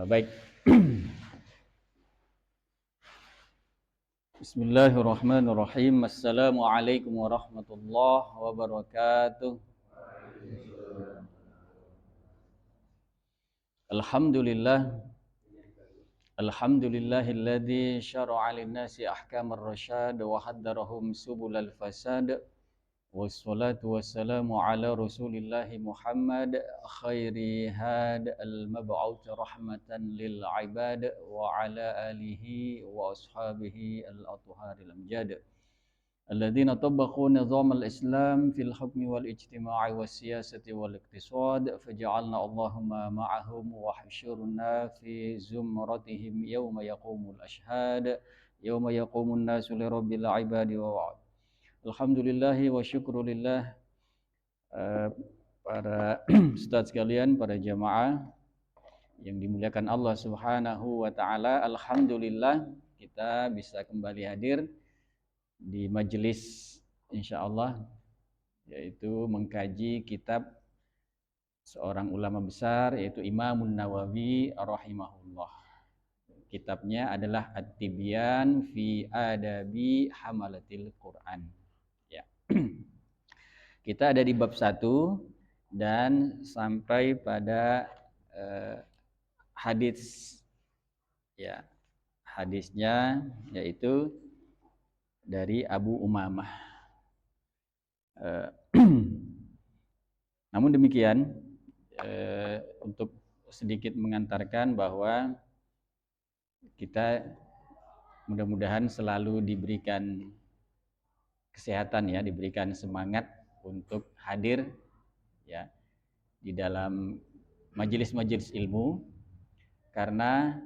Baik. Bismillahirrahmanirrahim. Assalamualaikum warahmatullahi wabarakatuh. Alhamdulillah. Alhamdulillahilladzi syara'a lin-nasi ahkamar rasyad wa haddarahum subulal fasad. Wassalatu wassalamu ala rasulillahi Muhammad khairi had al-mab'uth rahmatan lil ibad wa ala alihi wa ashabihi al-athharil amjad الذين طبقوا نظام الإسلام في الحكم والاجتماع والسياسة والاقتصاد فجعلنا اللهم معهم واحشرنا في زمرتهم يوم يقوم الأشهاد يوم يقوم الناس لرب العباد ووعد. Alhamdulillahi wa syukrulillah. Para ustadz sekalian, para jamaah yang dimuliakan Allah Subhanahu wa taala, alhamdulillah kita bisa kembali hadir di majelis insyaallah, yaitu mengkaji kitab seorang ulama besar yaitu Imamun Nawawi rahimahullah. Kitabnya adalah At-Tibyan fi Adabi Hamalatil Quran. Kita ada di bab 1 dan sampai pada hadis, ya, hadisnya yaitu dari Abu Umamah. Namun demikian, untuk sedikit mengantarkan bahwa kita mudah-mudahan selalu diberikan kesehatan, ya, diberikan semangat untuk hadir, ya, di dalam majelis-majelis ilmu, karena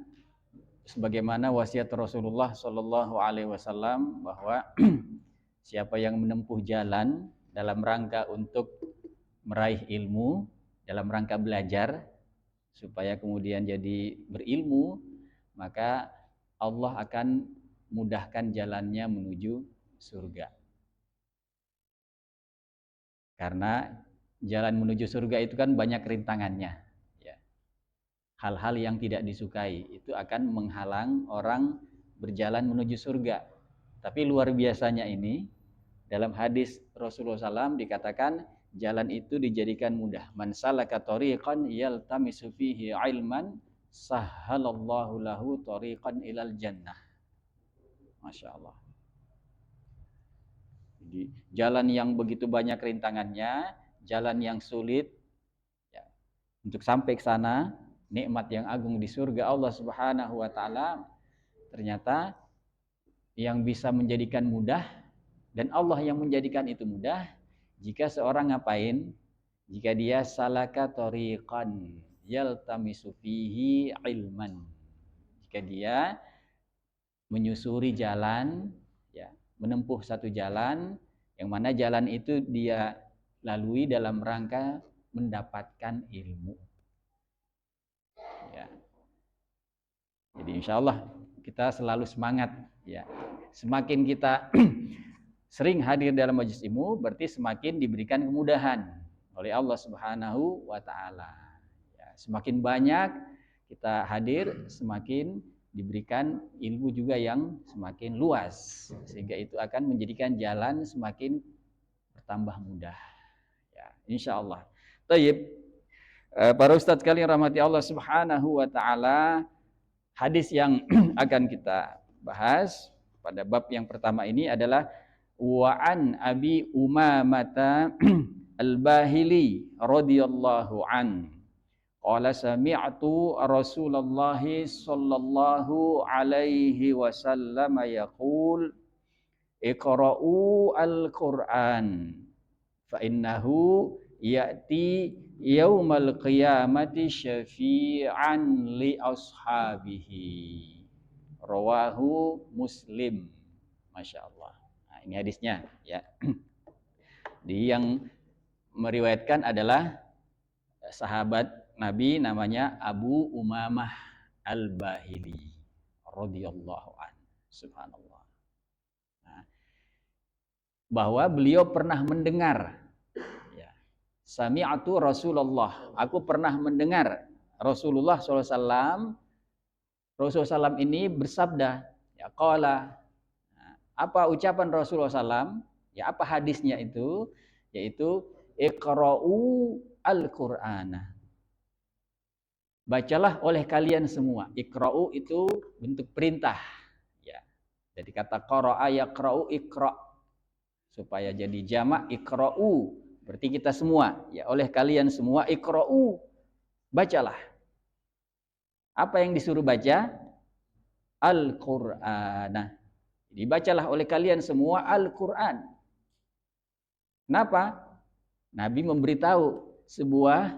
sebagaimana wasiat Rasulullah Shallallahu Alaihi Wasallam bahwa siapa yang menempuh jalan dalam rangka untuk meraih ilmu, dalam rangka belajar supaya kemudian jadi berilmu, maka Allah akan mudahkan jalannya menuju surga. Karena jalan menuju surga itu kan banyak rintangannya, ya. Hal-hal yang tidak disukai itu akan menghalang orang berjalan menuju surga. Tapi luar biasanya ini, dalam hadis Rasulullah SAW dikatakan jalan itu dijadikan mudah. Man salaka tariqan yaltamisu fihi ilman sahhalallahu lahu tariqan ilal jannah. Masya Allah. Jadi jalan yang begitu banyak rintangannya, jalan yang sulit, ya, untuk sampai ke sana, nikmat yang agung di surga Allah Subhanahu wa taala, ternyata yang bisa menjadikan mudah, dan Allah yang menjadikan itu mudah jika seorang ngapain? Jika dia salaka tariqan yaltamisu fihi ilman. Jika dia menyusuri jalan, ya, menempuh satu jalan yang mana jalan itu dia lalui dalam rangka mendapatkan ilmu, ya. Jadi insya Allah kita selalu semangat, ya. Semakin kita sering hadir dalam majelis ilmu, berarti semakin diberikan kemudahan oleh Allah Subhanahu wa taala. Ya, semakin banyak kita hadir, semakin diberikan ilmu juga yang semakin luas, sehingga itu akan menjadikan jalan semakin bertambah mudah, ya, insyaallah. Tayyib, para ustadz sekalian rahmati Allah Subhanahu wa taala, hadis yang akan kita bahas pada bab yang pertama ini adalah wa an Abi Umamah al-Bahili radhiyallahu an qala sami'tu Rasulullah sallallahu alaihi wasallam yaqul iqra'u al-Qur'an fa innahu ya'ti yaumal qiyamati syafi'an li ashabihi. Rawahu Muslim. Masya Allah. Nah, ini hadisnya, ya. Yang meriwayatkan adalah sahabat Nabi namanya Abu Umamah al-Bahili radhiyallahu anhu. Subhanallah. Nah, bahwa beliau pernah mendengar, ya, sami'atu Rasulullah, aku pernah mendengar Rasulullah SAW Rasulullah SAW ini bersabda, ya qala. Nah, apa ucapan Rasulullah SAW? Ya apa hadisnya itu? Yaitu iqra'u al-Qur'ana. Bacalah oleh kalian semua. Iqra'u itu bentuk perintah. Ya. Jadi kata qara'a yaqra'u iqra'. Supaya jadi jamak iqra'u. Berarti kita semua. Ya, oleh kalian semua iqra'u. Bacalah. Apa yang disuruh baca? Al-Qur'ana. Dibacalah oleh kalian semua Al-Qur'an. Kenapa? Nabi memberitahu sebuah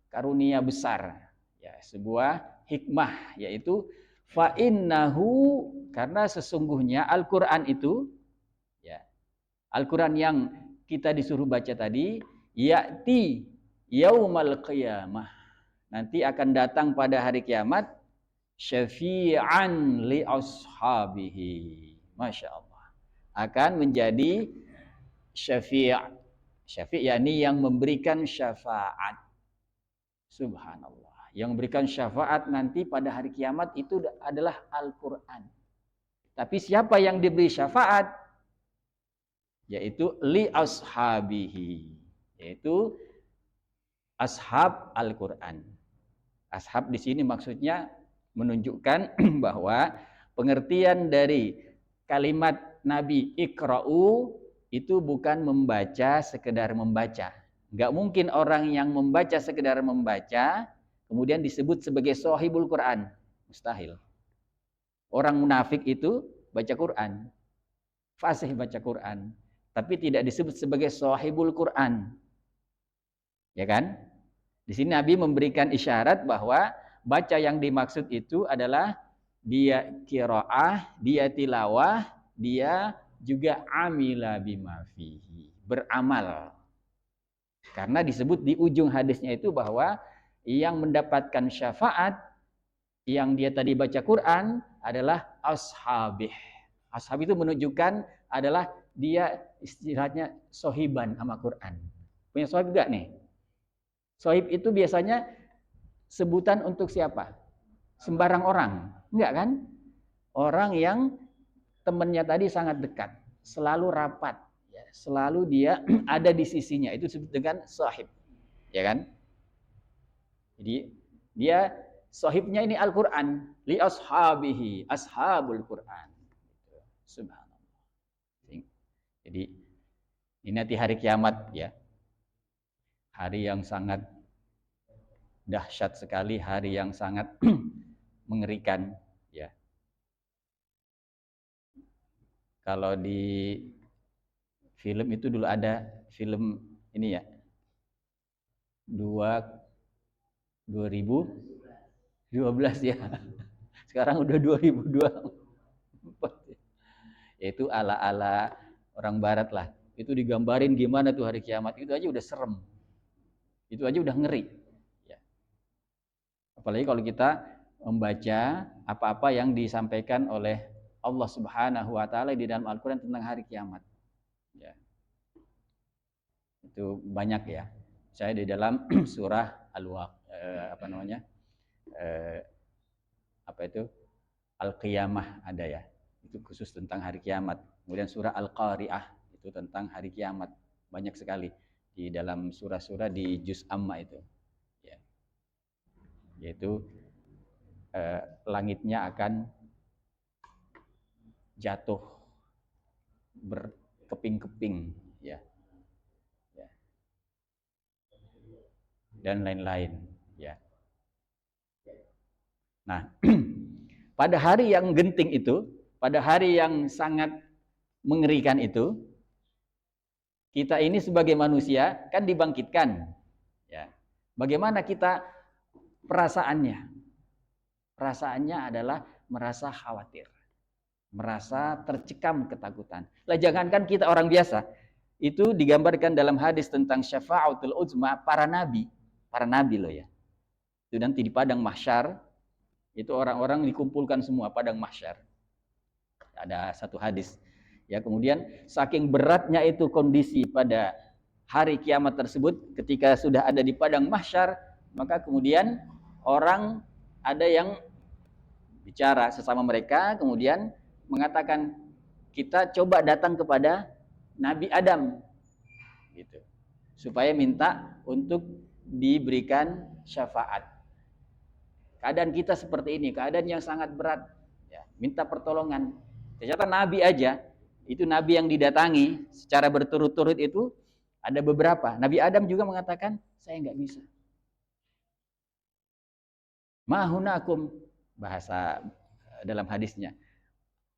karunia besar, ya, sebuah hikmah, yaitu fa innahu, karena sesungguhnya Al-Qur'an itu, ya, Al-Qur'an yang kita disuruh baca tadi, ya'ti yaumal qiyamah, nanti akan datang pada hari kiamat, syafi'an li ashabihi. Masya Allah. Akan menjadi syafi'. Syafi' yakni yang memberikan syafaat. Subhanallah. Yang memberikan syafaat nanti pada hari kiamat itu adalah Al-Quran. Tapi siapa yang diberi syafaat? Yaitu li ashabihi. Yaitu ashab Al-Quran. Ashab di sini maksudnya menunjukkan bahwa pengertian dari kalimat Nabi iqra'u itu bukan membaca sekedar membaca. Enggak mungkin orang yang membaca sekedar membaca kemudian disebut sebagai sahibul Quran. Mustahil. Orang munafik itu baca Quran, fasih baca Quran, tapi tidak disebut sebagai sahibul Quran. Ya kan? Di sini Nabi memberikan isyarat bahwa baca yang dimaksud itu adalah dia qiraah, dia tilawah, dia juga amila bima fihi, beramal. Karena disebut di ujung hadisnya itu bahwa yang mendapatkan syafaat yang dia tadi baca Quran adalah ashabih. Ashab itu menunjukkan adalah dia istilahnya sohiban sama Quran. Punya sohib enggak nih? Sohib itu biasanya sebutan untuk siapa? Sembarang orang. Enggak kan? Orang yang temannya tadi sangat dekat, selalu rapat, ya, selalu dia ada di sisinya. Itu disebut dengan sohib. Ya kan? Jadi dia sohibnya ini Al-Quran. Li ashabihi, ashabul Quran. Subhanallah. Jadi ini nanti hari kiamat, ya. Hari yang sangat dahsyat sekali, hari yang sangat mengerikan, ya. Kalau di film itu dulu ada film ini ya, 2012 ya. Sekarang udah 2024. Yaitu ala-ala orang barat lah. Itu digambarin gimana tuh hari kiamat, itu aja udah serem. Itu aja udah ngeri. Ya. Apalagi kalau kita membaca apa-apa yang disampaikan oleh Allah Subhanahu wa taala di dalam Al-Qur'an tentang hari kiamat. Ya. Itu banyak ya. Saya di dalam surah Al-Qiyamah ada ya. Itu khusus tentang hari kiamat. Kemudian surah Al-Qari'ah itu tentang hari kiamat. Banyak sekali di dalam surah-surah di juz amma itu. Ya. Yaitu langitnya akan jatuh berkeping-keping, ya. Ya. Dan lain-lain, ya. Nah, pada hari yang genting itu, pada hari yang sangat mengerikan itu, kita ini sebagai manusia kan dibangkitkan, ya. Bagaimana kita perasaannya? Perasaannya adalah merasa khawatir, merasa tercekam ketakutan. Lah jangankan kita orang biasa, itu digambarkan dalam hadis tentang syafa'atul uzma para nabi loh ya. Itu nanti di padang mahsyar, itu orang-orang dikumpulkan semua padang mahsyar. Ada satu hadis. Ya, kemudian saking beratnya itu kondisi pada hari kiamat tersebut, ketika sudah ada di padang mahsyar, maka kemudian orang ada yang bicara sesama mereka, kemudian mengatakan kita coba datang kepada Nabi Adam, gitu, supaya minta untuk diberikan syafaat. Keadaan kita seperti ini, keadaan yang sangat berat, ya, minta pertolongan. Ternyata Nabi aja, itu Nabi yang didatangi secara berturut-turut itu ada beberapa. Nabi Adam juga mengatakan, saya nggak bisa. Mahunakum, bahasa dalam hadisnya.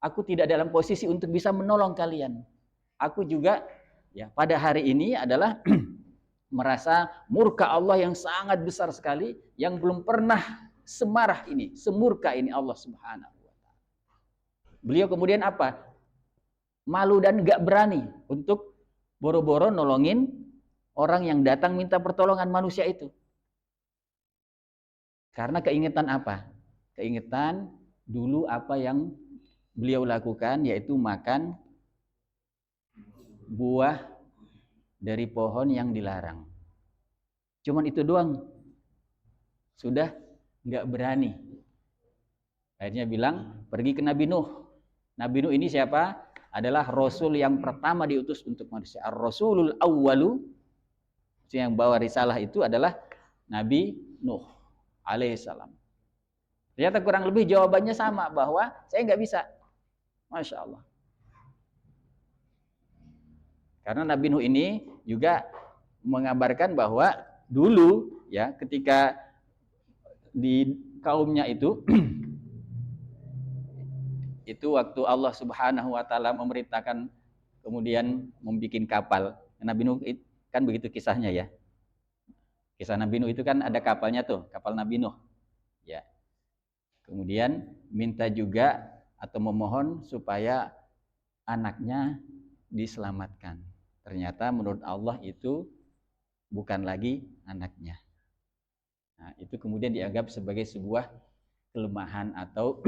Aku tidak dalam posisi untuk bisa menolong kalian. Aku juga ya pada hari ini adalah merasa murka Allah yang sangat besar sekali, yang belum pernah semarah ini, semurka ini Allah Subhanahu wa taala. Beliau kemudian apa? Malu dan gak berani untuk boro-boro nolongin orang yang datang minta pertolongan manusia itu. Karena keingetan apa? Keingetan dulu apa yang beliau lakukan, yaitu makan buah dari pohon yang dilarang. Cuman itu doang. Sudah nggak berani. Akhirnya bilang, pergi ke Nabi Nuh. Nabi Nuh ini siapa? Adalah Rasul yang pertama diutus untuk manusia. Ar-Rasulul Awwalu, yang bawa risalah itu adalah Nabi Nuh alaihissalam. Ternyata kurang lebih jawabannya sama, bahwa saya nggak bisa. Masya Allah. Karena Nabi Nuh ini juga mengabarkan bahwa dulu ya ketika di kaumnya itu itu waktu Allah Subhanahu wa taala memerintahkan kemudian membuat kapal. Nabi Nuh kan begitu kisahnya ya. Kisah Nabi Nuh itu kan ada kapalnya tuh, kapal Nabi Nuh. Ya. Kemudian minta juga atau memohon supaya anaknya diselamatkan. Ternyata menurut Allah itu bukan lagi anaknya. Nah, itu kemudian dianggap sebagai sebuah kelemahan atau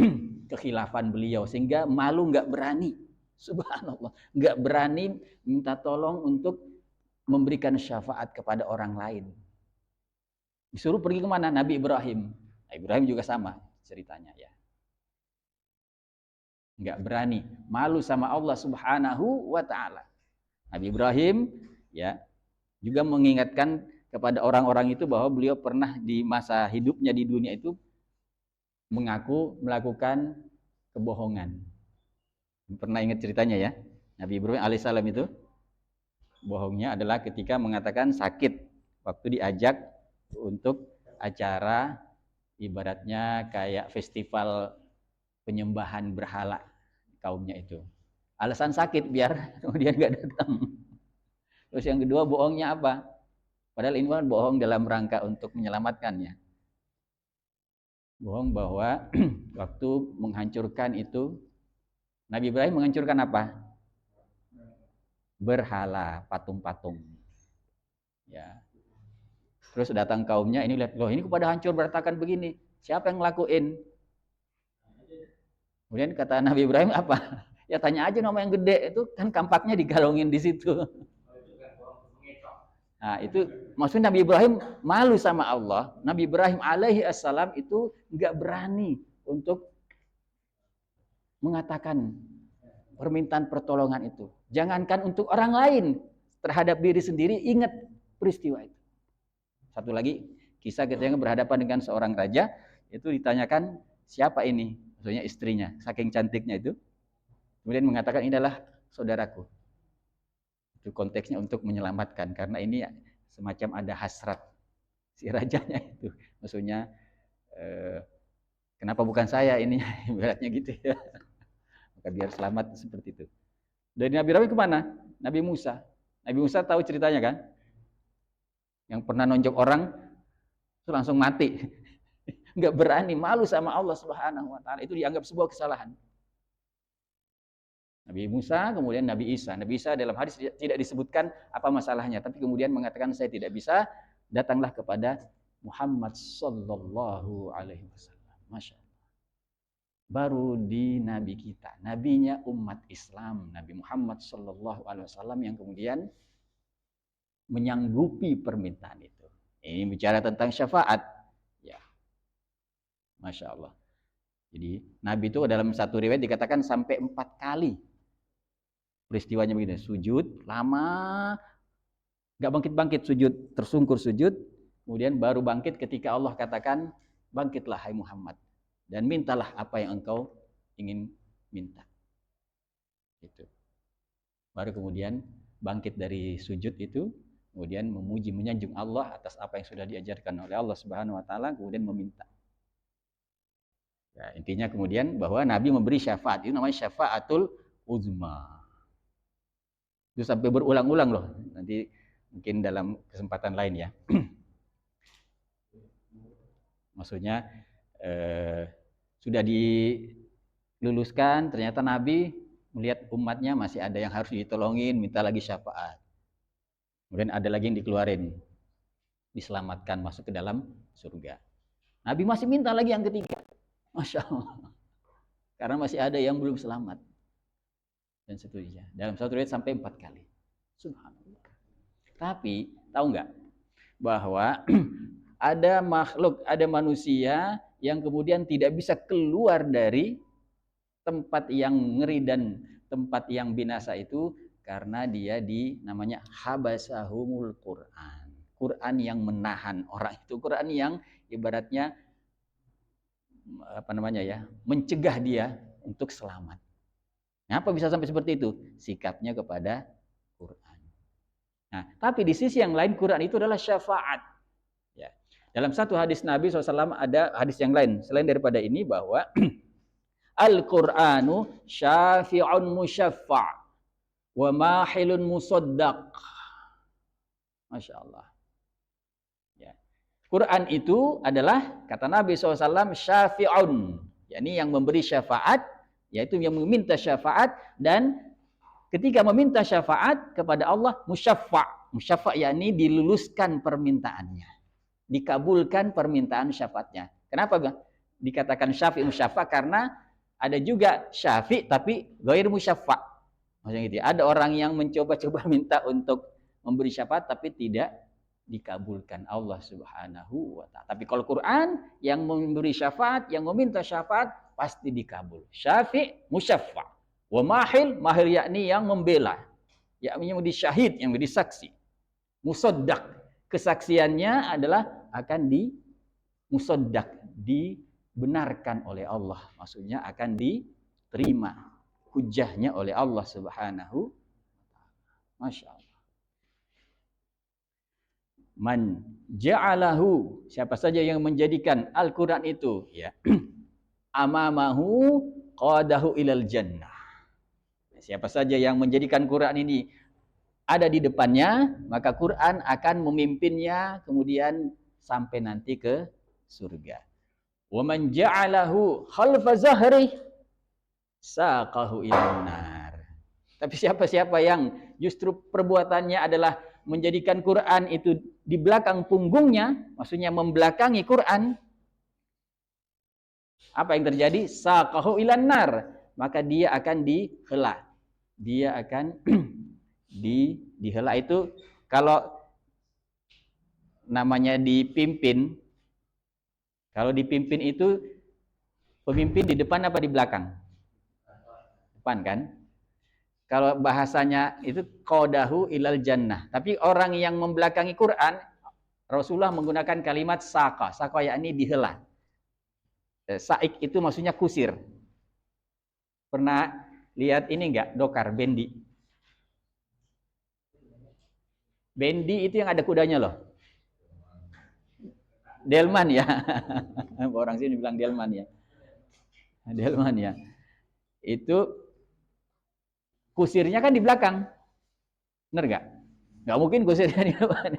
kekhilafan beliau, sehingga malu, nggak berani. Subhanallah, nggak berani minta tolong untuk memberikan syafaat kepada orang lain. Disuruh pergi kemana? Nabi Ibrahim. Nabi Ibrahim juga sama ceritanya ya. Nggak berani, malu sama Allah Subhanahu wa taala. Nabi Ibrahim ya juga mengingatkan kepada orang-orang itu bahwa beliau pernah di masa hidupnya di dunia itu mengaku melakukan kebohongan. Pernah ingat ceritanya ya? Nabi Ibrahim alaihissalam itu bohongnya adalah ketika mengatakan sakit waktu diajak untuk acara ibaratnya kayak festival penyembahan berhala kaumnya itu. Alasan sakit biar kemudian gak datang. Terus yang kedua bohongnya apa? Padahal ini kan bohong dalam rangka untuk menyelamatkannya. Bohong bahwa waktu menghancurkan itu, Nabi Ibrahim menghancurkan apa? Berhala, patung-patung. Ya. Terus datang kaumnya, ini lihat, loh ini kepada hancur berantakan begini. Siapa yang ngelakuin? Kemudian kata Nabi Ibrahim apa? Ya tanya aja nama yang gede, itu kan kampaknya digalongin di situ. Nah, itu maksudnya Nabi Ibrahim malu sama Allah. Nabi Ibrahim alaihi assalam itu nggak berani untuk mengatakan permintaan pertolongan itu. Jangankan untuk orang lain, terhadap diri sendiri ingat peristiwa itu. Satu lagi, kisah ketika berhadapan dengan seorang raja, itu ditanyakan siapa ini? Maksudnya istrinya, saking cantiknya itu. Kemudian mengatakan ini adalah saudaraku. Itu konteksnya untuk menyelamatkan, karena ini semacam ada hasrat si rajanya itu. Maksudnya kenapa bukan saya ini? Beratnya gitu ya. Maka biar selamat seperti itu. Dari Nabi Ibrahim kemana? Nabi Musa. Nabi Musa tahu ceritanya kan? Yang pernah nonjok orang itu langsung mati. Nggak berani, malu sama Allah Subhanahu wa taala. Itu dianggap sebuah kesalahan. Nabi Musa, kemudian Nabi Isa. Nabi Isa dalam hadis tidak disebutkan apa masalahnya, tapi kemudian mengatakan saya tidak bisa, datanglah kepada Muhammad sallallahu alaihi wasallam. Masya Allah. Baru di Nabi kita, nabinya umat Islam, Nabi Muhammad sallallahu alaihi wasallam yang kemudian menyanggupi permintaan itu. Ini bicara tentang syafaat. Ya. Masya Allah. Jadi Nabi itu dalam satu riwayat dikatakan sampai 4 kali peristiwanya begini, sujud lama, nggak bangkit-bangkit, sujud, tersungkur sujud, kemudian baru bangkit ketika Allah katakan, bangkitlah hai Muhammad, dan mintalah apa yang engkau ingin minta. Gitu. Baru kemudian bangkit dari sujud itu, kemudian memuji, menyanjung Allah atas apa yang sudah diajarkan oleh Allah Subhanahu wa taala, kemudian meminta. Ya, intinya kemudian bahwa Nabi memberi syafaat, itu namanya syafaatul uzma. Itu sampai berulang-ulang loh. Nanti mungkin dalam kesempatan lain ya. Maksudnya sudah diluluskan, ternyata Nabi melihat umatnya masih ada yang harus ditolongin, minta lagi syafaat. Kemudian ada lagi yang dikeluarin, diselamatkan masuk ke dalam surga. Nabi masih minta lagi yang ketiga. Masya Allah. Karena masih ada yang belum selamat. Dan seterusnya. Dalam satu riwayat sampai 4 kali. Subhanallah. Tapi, tahu nggak? Bahwa ada makhluk, ada manusia yang kemudian tidak bisa keluar dari tempat yang ngeri dan tempat yang binasa itu karena dia namanya habasahumul Quran. Quran yang menahan orang itu, Quran yang ibaratnya mencegah dia untuk selamat. Kenapa bisa sampai seperti itu? Sikapnya kepada Quran. Nah, tapi di sisi yang lain Quran itu adalah syafaat. Ya. Dalam satu hadis Nabi SAW ada hadis yang lain selain daripada ini bahwa Al-Qur'anu syafi'un musyaffa' wa mahilun musaddaq. Masya Allah. Ya. Quran itu adalah, kata Nabi SAW, syafi'un. yakni yang memberi syafaat, yaitu yang meminta syafaat, dan ketika meminta syafaat kepada Allah, musyaffa'. Musyaffa' yakni diluluskan permintaannya. Dikabulkan permintaan syafaatnya. Kenapa dikatakan syafi' musyaffa'? Karena ada juga syafi' tapi ghair musyaffa'. Maksudnya gitu. Ada orang yang mencoba-coba minta untuk memberi syafaat tapi tidak dikabulkan Allah Subhanahu wa ta'ala. Tapi kalau Quran yang memberi syafaat, yang meminta syafaat pasti dikabul. Syafi' musyaffa'. Wa mahil, mahil yakni yang membela. Yakni yang menjadi syahid, yang menjadi saksi. Musaddaq, kesaksiannya adalah akan musaddaq, dibenarkan oleh Allah. Maksudnya akan diterima hujahnya oleh Allah Subhanahu wa ta'ala. Masya Allah. Man ja'alahu, siapa saja yang menjadikan Al-Quran itu ya amamahu qadahu ilal jannah. Siapa saja yang menjadikan Quran ini ada di depannya, maka Quran akan memimpinnya kemudian sampai nanti ke surga. Wa man ja'alahu khalfa zahri saqahu ilan nar. Tapi siapa-siapa yang justru perbuatannya adalah menjadikan Quran itu di belakang punggungnya, maksudnya membelakangi Quran, apa yang terjadi? Saqahu ilan nar, maka dia akan dihela. Dia akan dihela. Itu kalau namanya dipimpin, kalau dipimpin itu pemimpin di depan apa di belakang? Depan kan? Kalau bahasanya itu qadahu ilal jannah. Tapi orang yang membelakangi Quran, Rasulullah menggunakan kalimat saqa. Saqa yakni dihela. Saik itu maksudnya kusir. Pernah lihat ini enggak? Dokar, bendi. Bendi itu yang ada kudanya loh. Delman ya. Orang sini bilang delman ya. Delman ya. Itu kusirnya kan di belakang. Benar nggak? Nggak mungkin kusirnya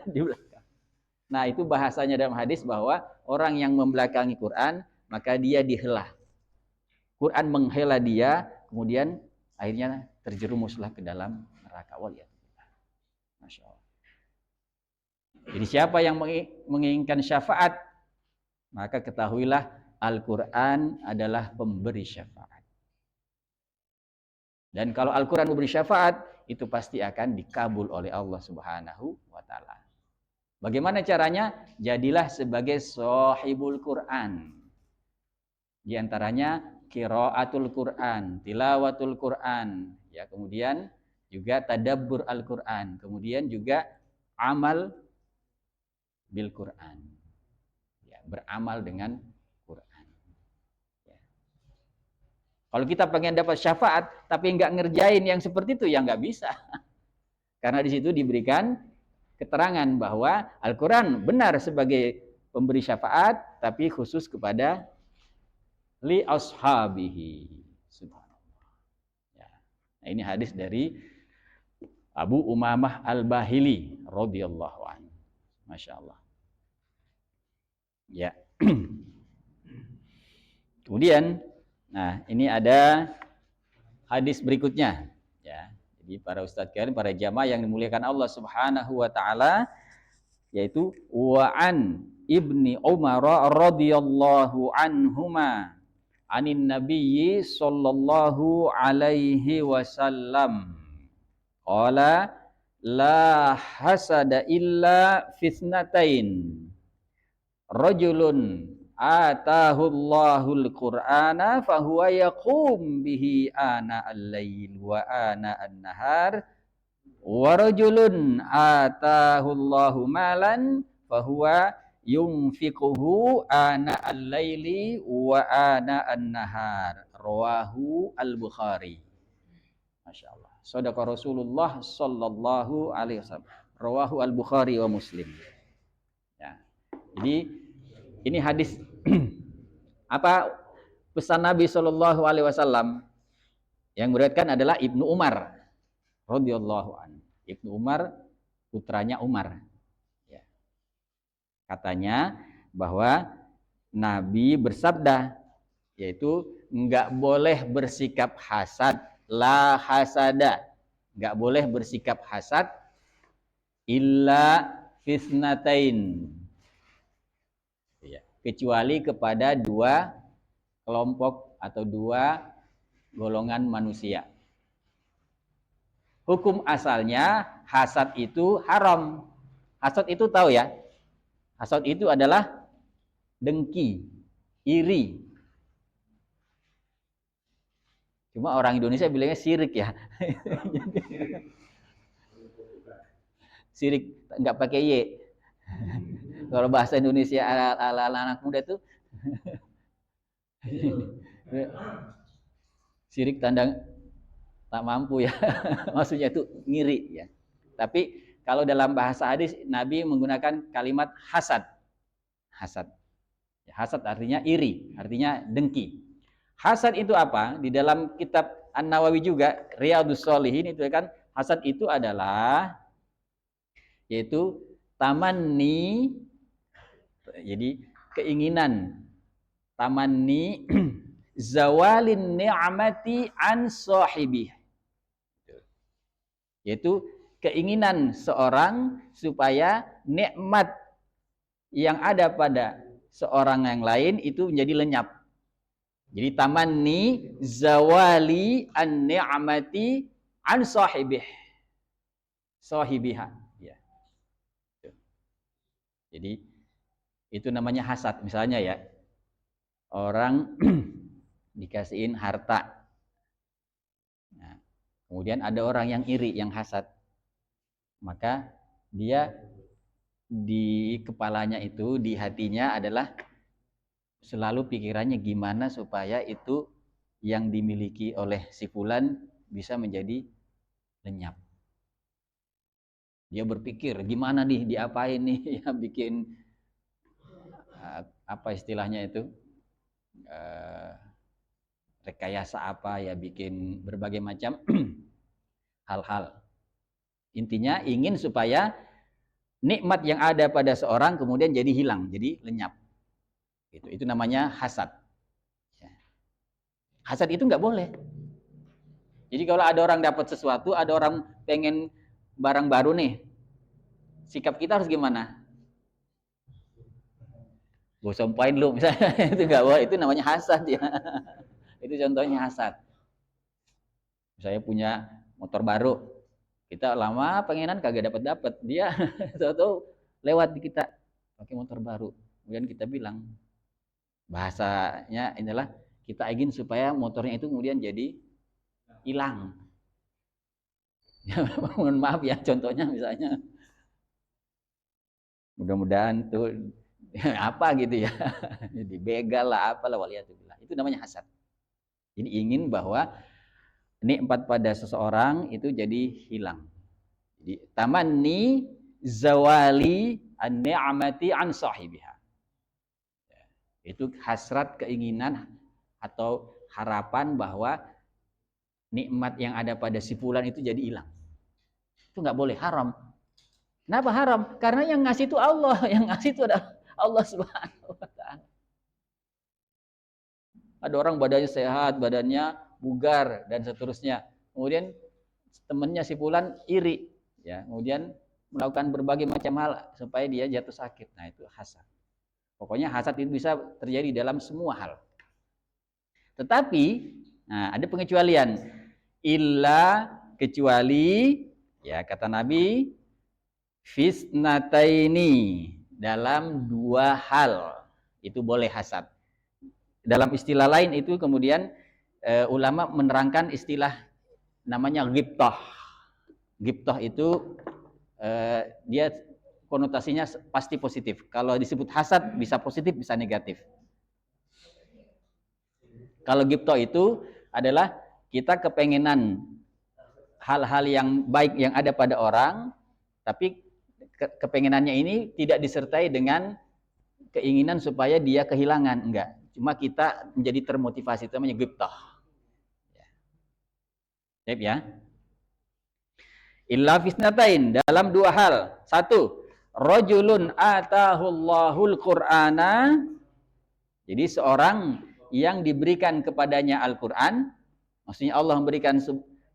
di belakang. Nah, itu bahasanya dalam hadis bahwa orang yang membelakangi Quran, maka dia dihela. Quran menghela dia, kemudian akhirnya terjerumuslah ke dalam neraka. Waliyadzubillah. Masya Allah. Jadi siapa yang menginginkan syafaat, maka ketahuilah Al-Quran adalah pemberi syafaat. Dan kalau Al-Quran memberi syafaat, itu pasti akan dikabul oleh Allah Subhanahu wa ta'ala. Bagaimana caranya? Jadilah sebagai sahibul Quran. Di antaranya qiraatul Quran, tilawatul Quran, ya, kemudian juga tadabbur Al-Quran, kemudian juga amal bil Quran, ya, beramal dengan Quran. Ya. Kalau kita pengen dapat syafaat tapi nggak ngerjain yang seperti itu, ya nggak bisa. Karena di situ diberikan keterangan bahwa Al-Quran benar sebagai pemberi syafaat, tapi khusus kepada li ashabihi. Subhanallah. Ya. Nah, ini hadis dari Abu Umamah Al-Bahili radhiyallahu anhu. Masya Allah. Ya. Kemudian, nah ini ada hadis berikutnya. Ya. Jadi para ustadz kalian, para jamaah yang dimuliakan Allah Subhanahu wa taala, yaitu wa an Ibni Umar radhiyallahu anhuma anin nabiyyi sallallahu alaihi wasallam qala la hasada illa fitnatain rajulun atahu Allahul Qur'ana fahuwa yaqum bihi ana al-lail wa ana an-nahar wa rajulun atahu Allahu malan fahuwa yunfiquhu ana al-laili wa ana an-nahar. Rawahu al-Bukhari. Masya Allah. Sadaqa Rasulullah sallallahu alaihi wasallam. Rawahu al-Bukhari wa Muslim. Ya. Jadi ini hadis apa pesan Nabi sallallahu alaihi wasallam yang meriwayatkan adalah Ibnu Umar radhiyallahu anhu. Ibnu Umar putranya Umar. Ya. Katanya bahwa Nabi bersabda, yaitu enggak boleh bersikap hasad, la hasada, enggak boleh bersikap hasad illa fisnatain, ya, kecuali kepada dua kelompok atau dua golongan manusia. Hukum asalnya hasad itu haram. Hasad itu tahu ya? Hasad itu adalah dengki, iri. Cuma orang Indonesia bilangnya sirik ya. Sirik nggak pakai y. Kalau bahasa Indonesia ala anak muda itu sirik tanda tak mampu ya. Maksudnya itu ngiri ya. Tapi kalau dalam bahasa hadis Nabi menggunakan kalimat hasad. Hasad. Hasad artinya iri, artinya dengki. Hasad itu apa? Di dalam kitab An-Nawawi juga Riyadhus Shalihin itu kan hasad itu adalah yaitu tamanni, jadi keinginan, tamanni zawalin ni'mati an sahibih, yaitu keinginan seorang supaya nikmat yang ada pada seorang yang lain itu menjadi lenyap. Jadi tamanni zawali an ni'mati an sahibih, sahibiha. Ya. Jadi itu namanya hasad. Misalnya ya, orang dikasihin harta. Nah, kemudian ada orang yang iri, yang hasad. Maka dia di kepalanya itu, di hatinya adalah selalu pikirannya gimana supaya itu yang dimiliki oleh si fulan bisa menjadi lenyap. Dia berpikir gimana nih, diapain nih yang bikin apa istilahnya itu, rekayasa apa ya, bikin berbagai macam hal-hal. Intinya ingin supaya nikmat yang ada pada seorang kemudian jadi hilang, jadi lenyap. Gitu. Itu namanya hasad. Ya. Hasad itu nggak boleh. Jadi kalau ada orang dapat sesuatu, ada orang pengen barang baru nih, sikap kita harus gimana? Gue sompain lu misalnya. Itu nggak boleh, itu namanya hasad ya. Itu contohnya hasad. Saya punya motor baru, kita lama pengenan kagak dapat, dia tahu lewat di kita pakai motor baru, kemudian kita bilang, Bahasanya inilah kita ingin supaya motornya itu kemudian jadi hilang. Ya, mohon maaf ya contohnya misalnya mudah-mudahan tuh apa gitu ya. Dibegal lah apalah waliyadzubillah. Itu namanya hasad. Jadi ingin bahwa nikmat pada seseorang itu jadi hilang. Jadi tamanni zawali an-ni'mati an sahibiha. Itu hasrat, keinginan atau harapan bahwa nikmat yang ada pada si fulan itu jadi hilang. Itu nggak boleh, haram. Kenapa haram? Karena yang ngasih itu Allah, yang ngasih itu adalah Allah Subhanahu wa taala. Ada orang badannya sehat, badannya bugar dan seterusnya. Kemudian temannya si fulan iri, ya. Kemudian melakukan berbagai macam hal supaya dia jatuh sakit. Nah, itu hasad. Pokoknya hasad itu bisa terjadi dalam semua hal. Tetapi, nah, ada pengecualian. Illa kecuali, ya kata Nabi, fisnataini, dalam dua hal itu boleh hasad. Dalam istilah lain itu kemudian ulama menerangkan istilah namanya ghibtah. Ghibtah itu dia konotasinya pasti positif. Kalau disebut hasad bisa positif bisa negatif. Kalau ghibtah itu adalah kita kepengenan hal-hal yang baik yang ada pada orang, tapi kepengenannya ini tidak disertai dengan keinginan supaya dia kehilangan, enggak. Cuma kita menjadi termotivasi, itu namanya ghibtah. Ya. Illa fisnatain, dalam dua hal. Satu, rajulun atahullahul qur'ana. Jadi seorang yang diberikan kepadanya Al-Qur'an, maksudnya Allah memberikan,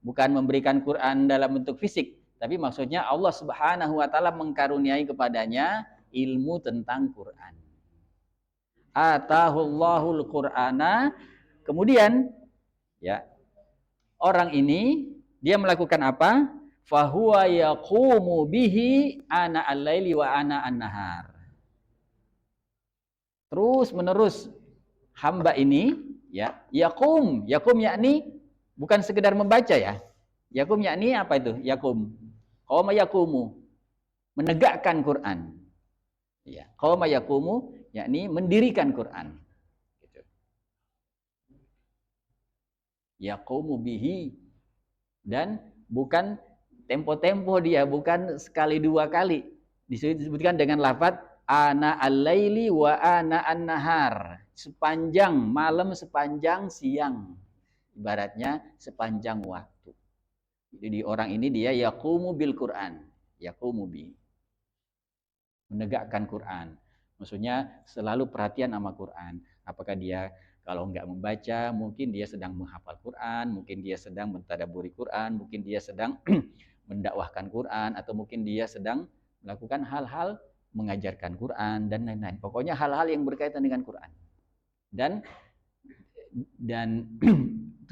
bukan memberikan Quran dalam bentuk fisik, tapi maksudnya Allah Subhanahu wa taala mengkaruniai kepadanya ilmu tentang Quran. Atahullahul qur'ana, kemudian ya, orang ini dia melakukan apa? Fahuwa yaqumu bihi ana al-laili wa ana an-nahar. Terus menerus hamba ini ya, yakum yakni bukan sekedar membaca ya. Yakum yakni apa itu? Yakum. Qama yakumu, menegakkan Quran. Ya, qama yakumu yakni mendirikan Quran. Gitu. Yaqumu bihi, dan bukan tempo-tempo dia, bukan sekali dua kali. Disebutkan dengan lafaz ana al-laili wa ana an-nahar. Sepanjang malam, sepanjang siang. Ibaratnya sepanjang waktu. Jadi orang ini dia yaqumu bil Quran, yaqumu bi, menegakkan Quran. Maksudnya selalu perhatian sama Quran. Apakah dia kalau nggak membaca, mungkin dia sedang menghafal Quran, mungkin dia sedang mentadaburi Quran, mungkin dia sedang mendakwahkan Quran, atau mungkin dia sedang melakukan hal-hal mengajarkan Quran dan lain-lain. Pokoknya hal-hal yang berkaitan dengan Quran. Dan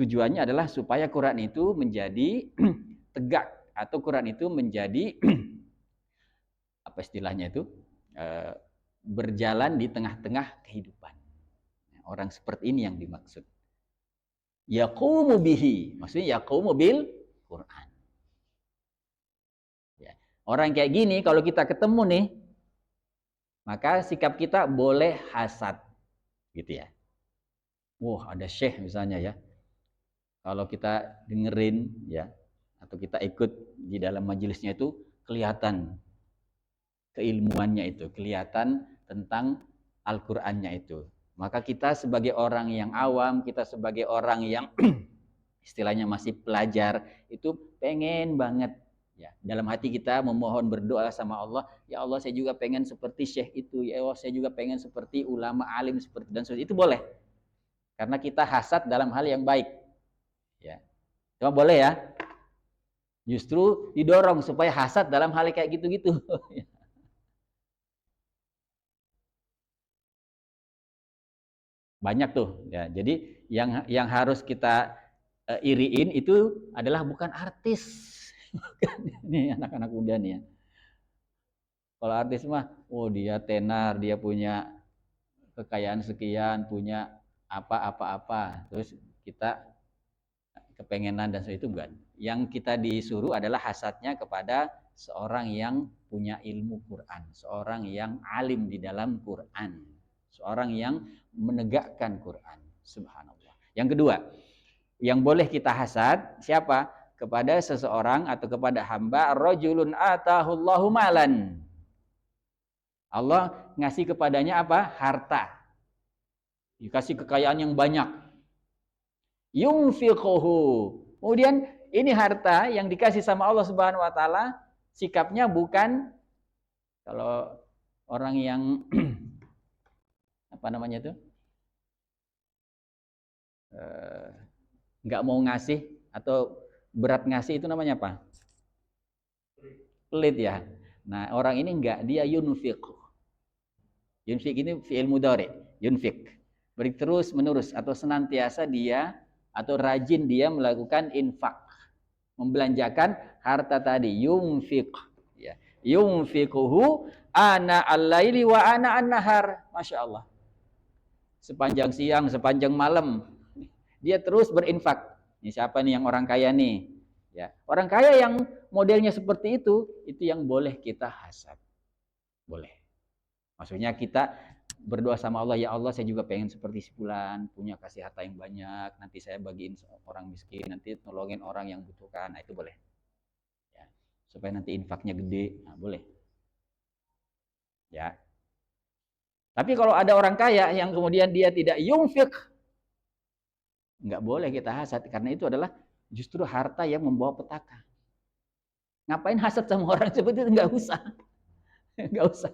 tujuannya adalah supaya Quran itu menjadi tegak, atau Quran itu menjadi apa istilahnya itu, berjalan di tengah-tengah kehidupan. Orang seperti ini yang dimaksud. Yaqumu bihi, maksudnya yaqumu bil Quran. Ya. Orang kayak gini kalau kita ketemu nih, maka sikap kita boleh hasad, gitu ya. Wah, ada syekh misalnya ya. Kalau kita dengerin ya, atau kita ikut di dalam majelisnya itu, kelihatan keilmuannya itu, kelihatan tentang Al-Qur'annya itu. Maka kita sebagai orang yang awam, kita sebagai orang yang istilahnya masih pelajar, itu pengen banget ya, dalam hati kita memohon berdoa sama Allah, ya Allah saya juga pengen seperti syekh itu, ya Allah saya juga pengen seperti ulama alim seperti, dan seperti itu boleh. Karena kita hasad dalam hal yang baik. Ya. Cuma boleh ya. Justru didorong supaya hasad dalam hal kayak gitu-gitu. Banyak tuh ya. Jadi yang harus kita iriin itu adalah bukan artis. Ini anak-anak muda nih ya. Kalau artis mah, oh dia tenar, dia punya kekayaan sekian, punya apa-apa-apa, terus kita kepengenan dan itu bukan. Yang kita disuruh adalah hasadnya kepada seorang yang punya ilmu Quran, seorang yang alim di dalam Quran, seorang yang menegakkan Quran. Subhanallah. Yang kedua, yang boleh kita hasad siapa? Kepada seseorang atau kepada hamba, rajulun atahullahu malan. Allah ngasih kepadanya apa? Harta. Dikasih kekayaan yang banyak. Yunfiquhu. Kemudian ini harta yang dikasih sama Allah Subhanahu wa taala, sikapnya bukan kalau orang yang apa namanya itu? Nggak mau ngasih atau berat ngasih itu namanya apa? Pelit ya. Nah, orang ini enggak, dia yunfiq. Yunfiq ini fi'il mudhari, yunfiq. Beri terus menerus atau senantiasa dia atau rajin dia melakukan infak. Membelanjakan harta tadi, yunfiq. Ya. Yunfiquhu ana al-laili wa ana an-nahar. Masya Allah. Sepanjang siang, sepanjang malam. Dia terus berinfak. Ini siapa nih yang orang kaya nih? Ya, orang kaya yang modelnya seperti itu yang boleh kita hasad. Boleh. Maksudnya kita berdoa sama Allah, ya Allah saya juga pengen seperti si fulan, punya kasih harta yang banyak, nanti saya bagiin orang miskin, nanti nolongin orang yang butuhkan. Nah, itu boleh. Ya. Supaya nanti infaknya gede, nah, boleh. Ya. Tapi kalau ada orang kaya yang kemudian dia tidak yunfik, nggak boleh kita hasad, karena itu adalah justru harta yang membawa petaka. Ngapain hasad sama orang seperti itu? Nggak usah. Nggak usah.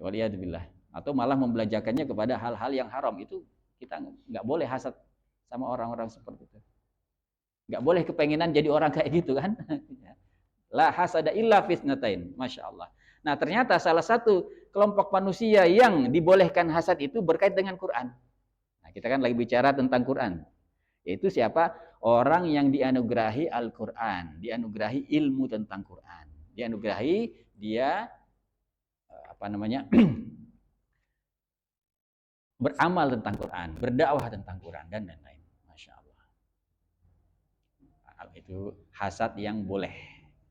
Waliyadzubillah. Atau malah membelanjakannya kepada hal-hal yang haram. Itu kita nggak boleh hasad sama orang-orang seperti itu. Nggak boleh kepengenan jadi orang kayak gitu kan. La hasada illa fitnatain. Masya Allah. Nah ternyata salah satu kelompok manusia yang dibolehkan hasad itu berkait dengan Quran. Nah kita kan lagi bicara tentang Quran. Yaitu siapa? Orang yang dianugerahi Al-Quran, dianugerahi ilmu tentang Quran, dianugerahi dia beramal tentang Quran, berdakwah tentang Quran dan lain-lain. Masya Allah. Itu hasad yang boleh.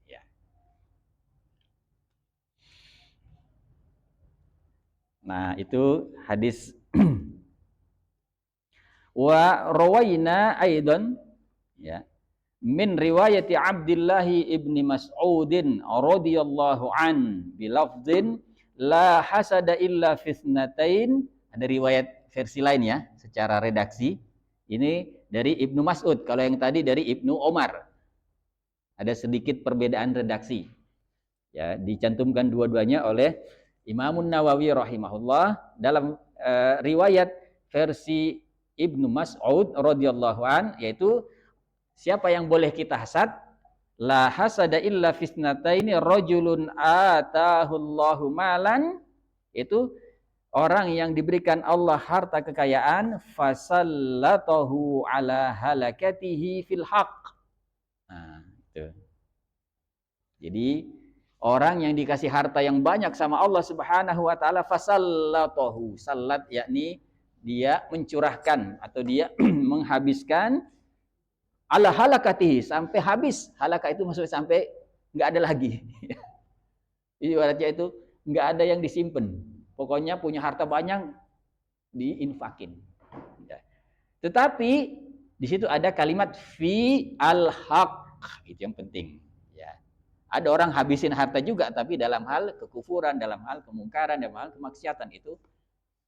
Ya. Nah itu hadis. Wa rawaina aidan ya min riwayati Abdullah ibni Mas'udin radhiyallahu an bilafdhin la hasada illa fitnatain. Ada riwayat versi lain ya secara redaksi ini dari Ibnu Mas'ud, kalau yang tadi dari Ibnu Omar. Ada sedikit perbedaan redaksi ya, dicantumkan dua-duanya oleh Imamun Nawawi rahimahullah dalam riwayat versi Ibnu Mas'ud radhiyallahu an, yaitu siapa yang boleh kita hasad? La hasada illa fisnataini rajulun atahullahu malan, itu orang yang diberikan Allah harta kekayaan, fasallatahu ala halakatihi fil haqq. Nah, itu. Jadi orang yang dikasih harta yang banyak sama Allah Subhanahu wa taala, fasallatahu, salat yakni dia mencurahkan atau dia menghabiskan ala halakatihi sampai habis. Halaka itu maksudnya sampai nggak ada lagi. Ibaratnya itu nggak ada yang disimpan. Pokoknya punya harta banyak diinfakin. Tetapi di situ ada kalimat fi al-haq, itu yang penting. Ya. Ada orang habisin harta juga, tapi dalam hal kekufuran, dalam hal kemungkaran, dalam hal kemaksiatan, itu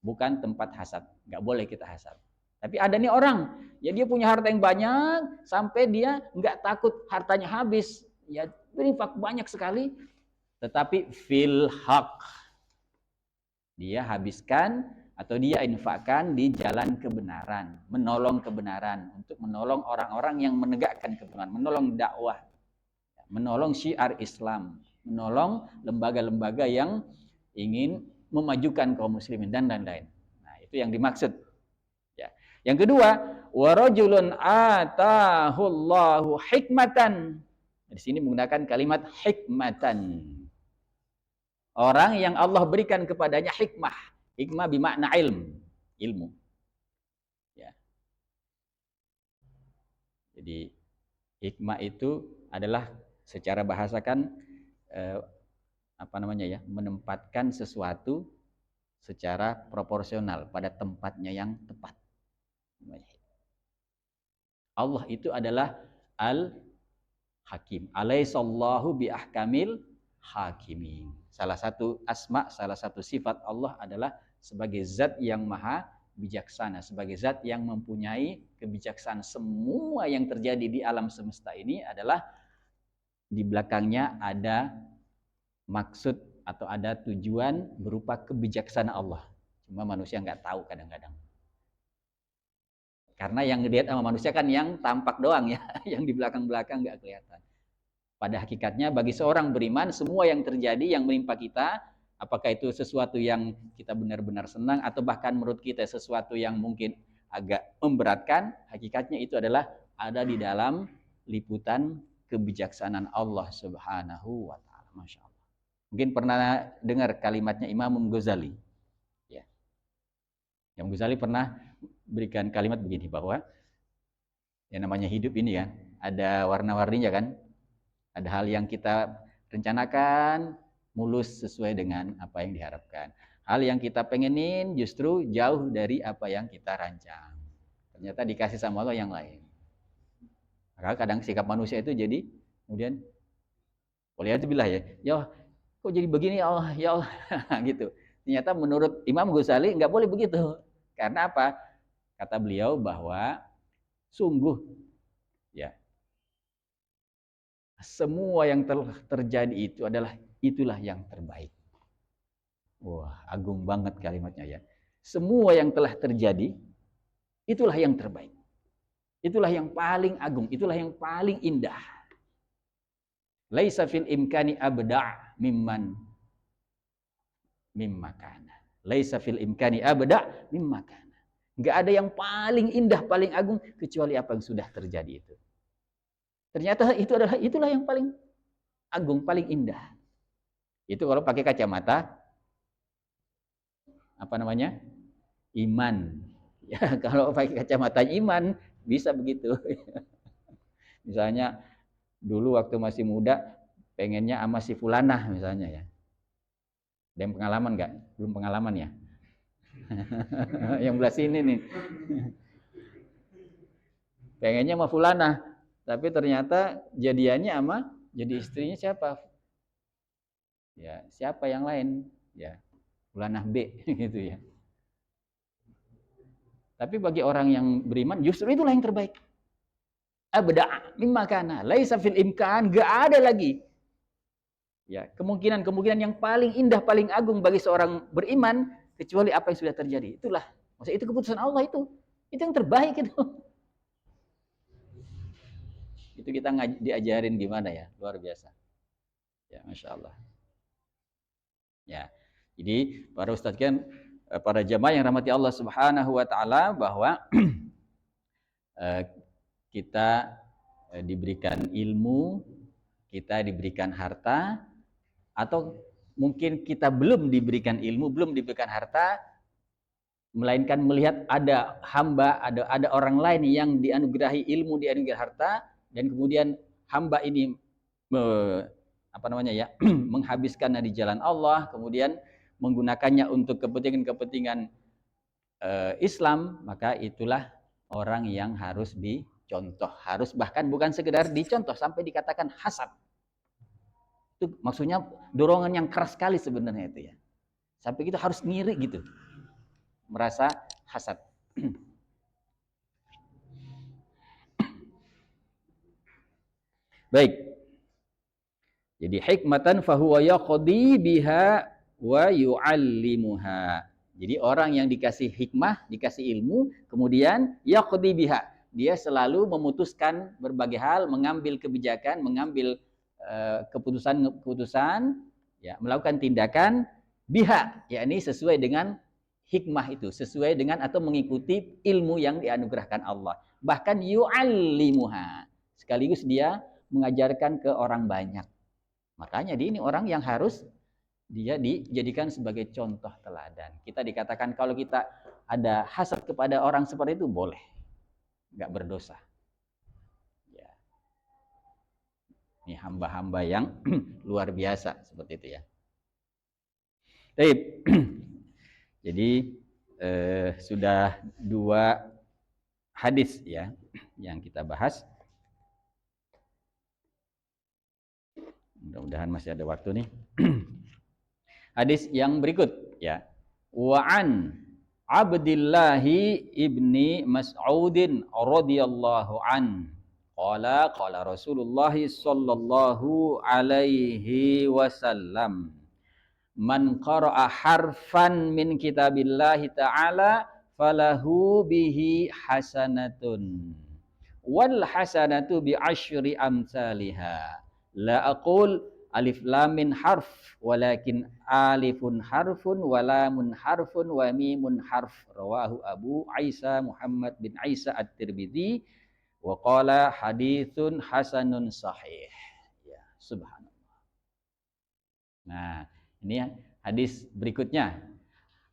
bukan tempat hasad. Nggak boleh kita hasad. Tapi ada nih orang, ya dia punya harta yang banyak, sampai dia nggak takut hartanya habis. Ya berinfak banyak sekali, tetapi fil haq. Dia habiskan atau dia infakkan di jalan kebenaran, menolong kebenaran, untuk menolong orang-orang yang menegakkan kebenaran, menolong dakwah, menolong syiar Islam, menolong lembaga-lembaga yang ingin memajukan kaum muslimin dan lain-lain. Nah, itu yang dimaksud. Ya. Yang kedua, wa rajulun atahullahu hikmatan. Di sini menggunakan kalimat hikmatan. Orang yang Allah berikan kepadanya hikmah. Hikmah bermakna ilmu. Ya. Jadi hikmah itu adalah secara bahasakan menempatkan sesuatu secara proporsional pada tempatnya yang tepat. Allah itu adalah Al-Hakim. Alaihissallahu biahkamil hakimin. Salah satu asma, salah satu sifat Allah adalah sebagai zat yang maha bijaksana, sebagai zat yang mempunyai kebijaksanaan. Semua yang terjadi di alam semesta ini adalah di belakangnya ada maksud atau ada tujuan berupa kebijaksanaan Allah. Cuma manusia nggak tahu kadang-kadang. Karena yang dilihat sama manusia kan yang tampak doang ya, yang di belakang-belakang nggak kelihatan. Pada hakikatnya bagi seorang beriman, semua yang terjadi yang menimpa kita, apakah itu sesuatu yang kita benar-benar senang atau bahkan menurut kita sesuatu yang mungkin agak memberatkan, hakikatnya itu adalah ada di dalam liputan kebijaksanaan Allah Subhanahu wa taala. Masya Allah. Mungkin pernah dengar kalimatnya Imam Ghazali. Ya. Imam Ghazali pernah berikan kalimat begini, bahwa yang namanya hidup ini ya, ada warna-warninya kan. Ada hal yang kita rencanakan mulus sesuai dengan apa yang diharapkan. Hal yang kita pengenin justru jauh dari apa yang kita rancang. Ternyata dikasih sama Allah yang lain. Maka kadang sikap manusia itu jadi kemudian waliyadzubillah ya kok jadi begini ya Allah, ya Allah gitu. Ternyata menurut Imam Ghazali nggak boleh begitu. Karena apa? Kata beliau bahwa sungguh ya semua yang telah terjadi itu itulah yang terbaik. Wah, agung banget kalimatnya ya. Semua yang telah terjadi itulah yang terbaik. Itulah yang paling agung, itulah yang paling indah. Laisa fil imkani abda' mimma kana. Laisa fil imkani abda' mimma kana. Enggak ada yang paling indah, paling agung kecuali apa yang sudah terjadi itu. Ternyata itulah yang paling agung, paling indah. Itu kalau pakai kacamata iman. Ya, kalau pakai kacamata iman bisa begitu. Misalnya dulu waktu masih muda pengennya sama si fulanah misalnya ya. Ada yang pengalaman enggak? Belum pengalaman ya? Yang belah sini nih. Pengennya sama fulanah, tapi ternyata jadiannya jadi istrinya siapa? Ya, siapa yang lain? Ya, fulanah B gitu ya. Tapi bagi orang yang beriman justru itulah yang terbaik. Abda' mimma kana, laisa fil imkan, enggak ada lagi. Ya, kemungkinan yang paling indah, paling agung bagi seorang beriman kecuali apa yang sudah terjadi. Itulah, maksudnya itu keputusan Allah itu. Itu yang terbaik itu. Itu kita diajarin gimana ya, luar biasa. Ya, Masya Allah. Ya, jadi para ustadz kan, para jamaah yang rahmati Allah Subhanahu wa taala, bahwa kita diberikan ilmu, kita diberikan harta, atau mungkin kita belum diberikan ilmu, belum diberikan harta, melainkan melihat ada hamba, ada orang lain yang dianugerahi ilmu, dianugerahi harta, dan kemudian hamba ini menghabiskannya di jalan Allah, kemudian menggunakannya untuk kepentingan-kepentingan Islam, maka itulah orang yang harus dicontoh, harus bahkan bukan sekedar dicontoh, sampai dikatakan hasad. Itu maksudnya dorongan yang keras sekali sebenarnya itu ya. Sampai kita harus ngiri gitu, merasa hasad. Baik. Jadi hikmatan fahuwa yaqdi biha wa yu'allimuha. Jadi orang yang dikasih hikmah, dikasih ilmu, kemudian yaqdi biha, dia selalu memutuskan berbagai hal, mengambil kebijakan, mengambil keputusan, ya, melakukan tindakan biha, yakni sesuai dengan hikmah itu, sesuai dengan atau mengikuti ilmu yang dianugerahkan Allah. Bahkan yu'allimuha, sekaligus dia mengajarkan ke orang banyak. Makanya dia ini orang yang harus dia dijadikan sebagai contoh teladan. Kita dikatakan kalau kita ada hasad kepada orang seperti itu boleh, nggak berdosa. Ya. Ini hamba-hamba yang luar biasa seperti itu ya. Baik. Jadi sudah 2 hadis ya yang kita bahas. Mudah-mudahan masih ada waktu nih. Hadis yang berikut ya. Wa an Abdullah ibni Mas'udin radhiyallahu an qala Rasulullah sallallahu alaihi wasallam man qara'a harfan min kitabillahi ta'ala falahu bihi hasanatun wal hasanatu bi asyri amsalha la aqul alif lam min harf walakin alifun harfun wa lamun harfun wa mimun harf rawahu Abu Isa Muhammad bin Isa At-Tirmidzi wa qala haditsun hasanun sahih. Ya, subhanallah. Nah, ini hadis berikutnya.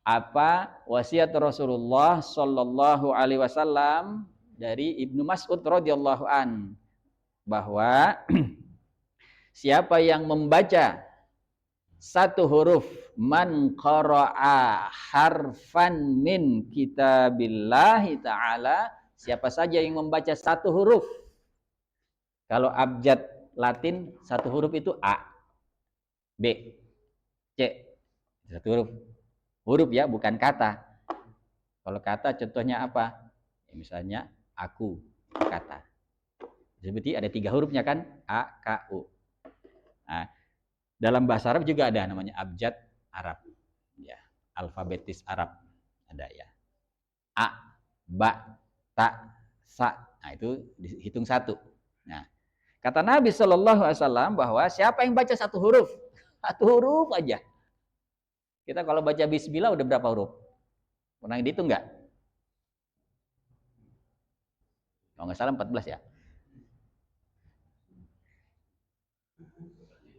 Apa wasiat Rasulullah sallallahu alaihi wasallam dari Ibnu Mas'ud radhiyallahu an bahwa siapa yang membaca satu huruf man qara'a harfan min kitabillahi ta'ala, siapa saja yang membaca satu huruf. Kalau abjad Latin satu huruf itu A, B, C. Satu huruf. Huruf ya, bukan kata. Kalau kata contohnya apa? Ya, misalnya aku, kata. Seperti ada 3 hurufnya kan? A, K, U. Nah, dalam bahasa Arab juga ada namanya abjad Arab. Ya, alfabetis Arab ada ya. A, ba, ta, sa. Nah, itu dihitung 1. Nah, kata Nabi Shallallahu alaihi wasallam bahwa siapa yang baca satu huruf aja. Kita kalau baca bismillah udah berapa huruf? Pernah dihitung nggak? Kalau nggak salah 14 ya.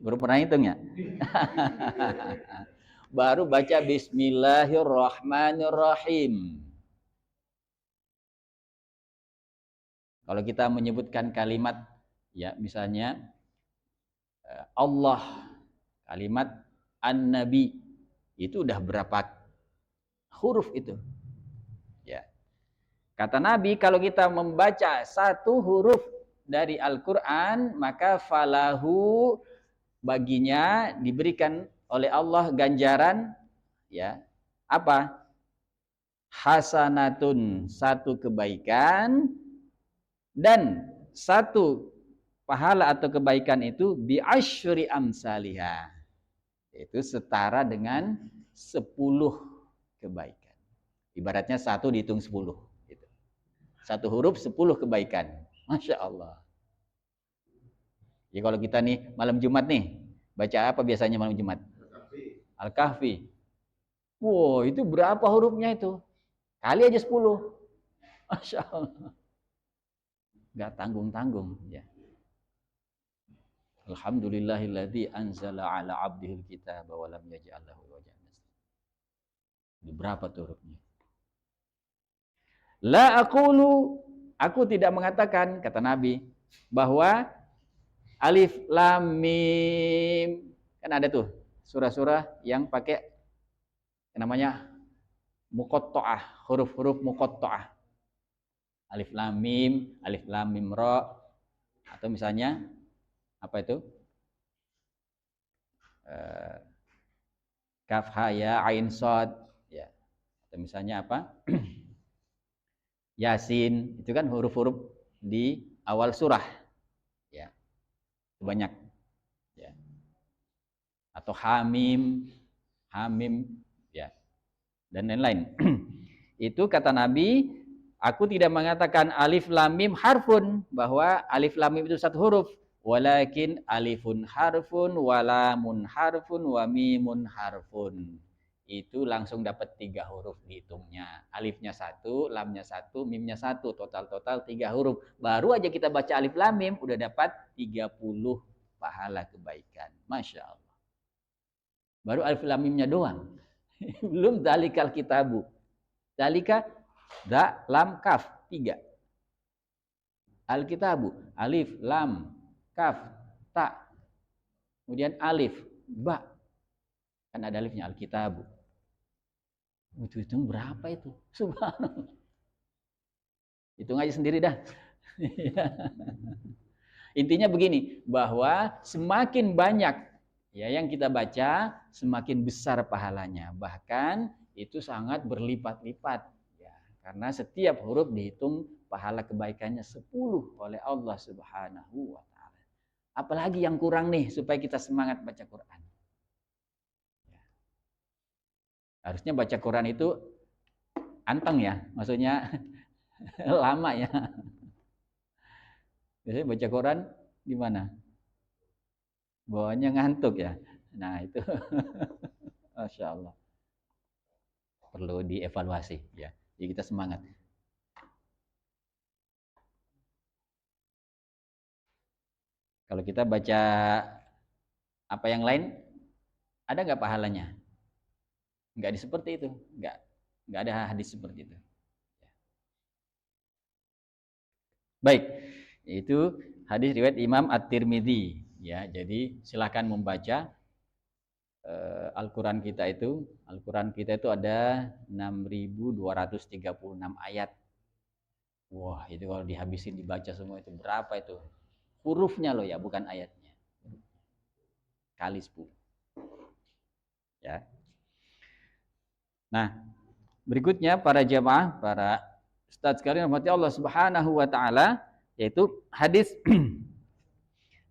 Baru pernah hitung ya? Baru baca bismillahirrahmanirrahim. Kalau kita menyebutkan kalimat ya misalnya Allah, kalimat an-nabi, itu udah berapa huruf itu? Ya. Kata Nabi, kalau kita membaca satu huruf dari Al-Qur'an, maka falahu, baginya diberikan oleh Allah ganjaran ya. Apa? Hasanatun, satu kebaikan, dan satu pahala atau kebaikan itu bi asyri amsalihah. Itu setara dengan 10 kebaikan. Ibaratnya 1 dihitung 10 gitu. Satu huruf 10 kebaikan. Masya Allah. Ya kalau kita nih malam Jumat nih, baca apa biasanya malam Jumat? Al-Kahfi. Wow, itu berapa hurufnya itu? Kali aja 10. Masya Allah. Gak tanggung-tanggung ya. Alhamdulillahilladzi anzala ala abdihil kitaba wa lam yaj'al lahu iwajan. Itu berapa tuh hurufnya? La aqulu, aku tidak mengatakan, kata Nabi, bahwa alif lam mim, kan ada tuh surah-surah yang pakai namanya muqatta'ah, huruf-huruf muqatta'ah. Alif lam mim ra, atau misalnya apa itu? Kaf ha ya ain shad ya. Atau misalnya apa? Yasin, itu kan huruf-huruf di awal surah. Ya. Banyak ya. Atau hamim ya, dan lain-lain. Itu kata Nabi, aku tidak mengatakan alif lam mim harfun, bahwa alif lam mim itu satu huruf, walakin alifun harfun wa lamun harfun wa mimun harfun. Itu langsung dapat 3 huruf dihitungnya. Alifnya 1, lamnya 1, mimnya 1, total 3 huruf. Baru aja kita baca alif lam mim udah dapat 30 pahala kebaikan. Masya Allah. Baru alif lam mimnya doang. Belum dalikal kitabu. Dalika da lam kaf 3. Alkitabu alif lam kaf ta. Kemudian alif ba. Kan ada alifnya alkitabu. Hitung berapa itu? Subhanallah. Hitung aja sendiri dah. Intinya begini, bahwa semakin banyak ya yang kita baca, semakin besar pahalanya. Bahkan itu sangat berlipat-lipat ya, karena setiap huruf dihitung pahala kebaikannya 10 oleh Allah Subhanahu wa taala. Apalagi yang kurang nih supaya kita semangat baca Quran. Ya. Harusnya baca Quran itu anteng ya, maksudnya lama ya. Biasanya baca Quran gimana? Bawaannya ngantuk ya. Nah itu, Masya Allah. Perlu dievaluasi ya. Jadi kita semangat. Kalau kita baca apa yang lain, ada nggak pahalanya? Nggak seperti itu. Nggak ada hadis seperti itu. Baik, itu hadis riwayat Imam At-Tirmidzi ya. Jadi silakan membaca Al-Qur'an kita itu. Al-Qur'an kita itu ada 6.236 ayat. Wah, itu kalau dihabisin dibaca semua itu berapa itu? Hurufnya loh ya, bukan ayatnya. Kali 10. Ya. Nah, berikutnya para jamaah, para ustaz sekalian rahmati Allah Subhanahu wa taala, yaitu hadis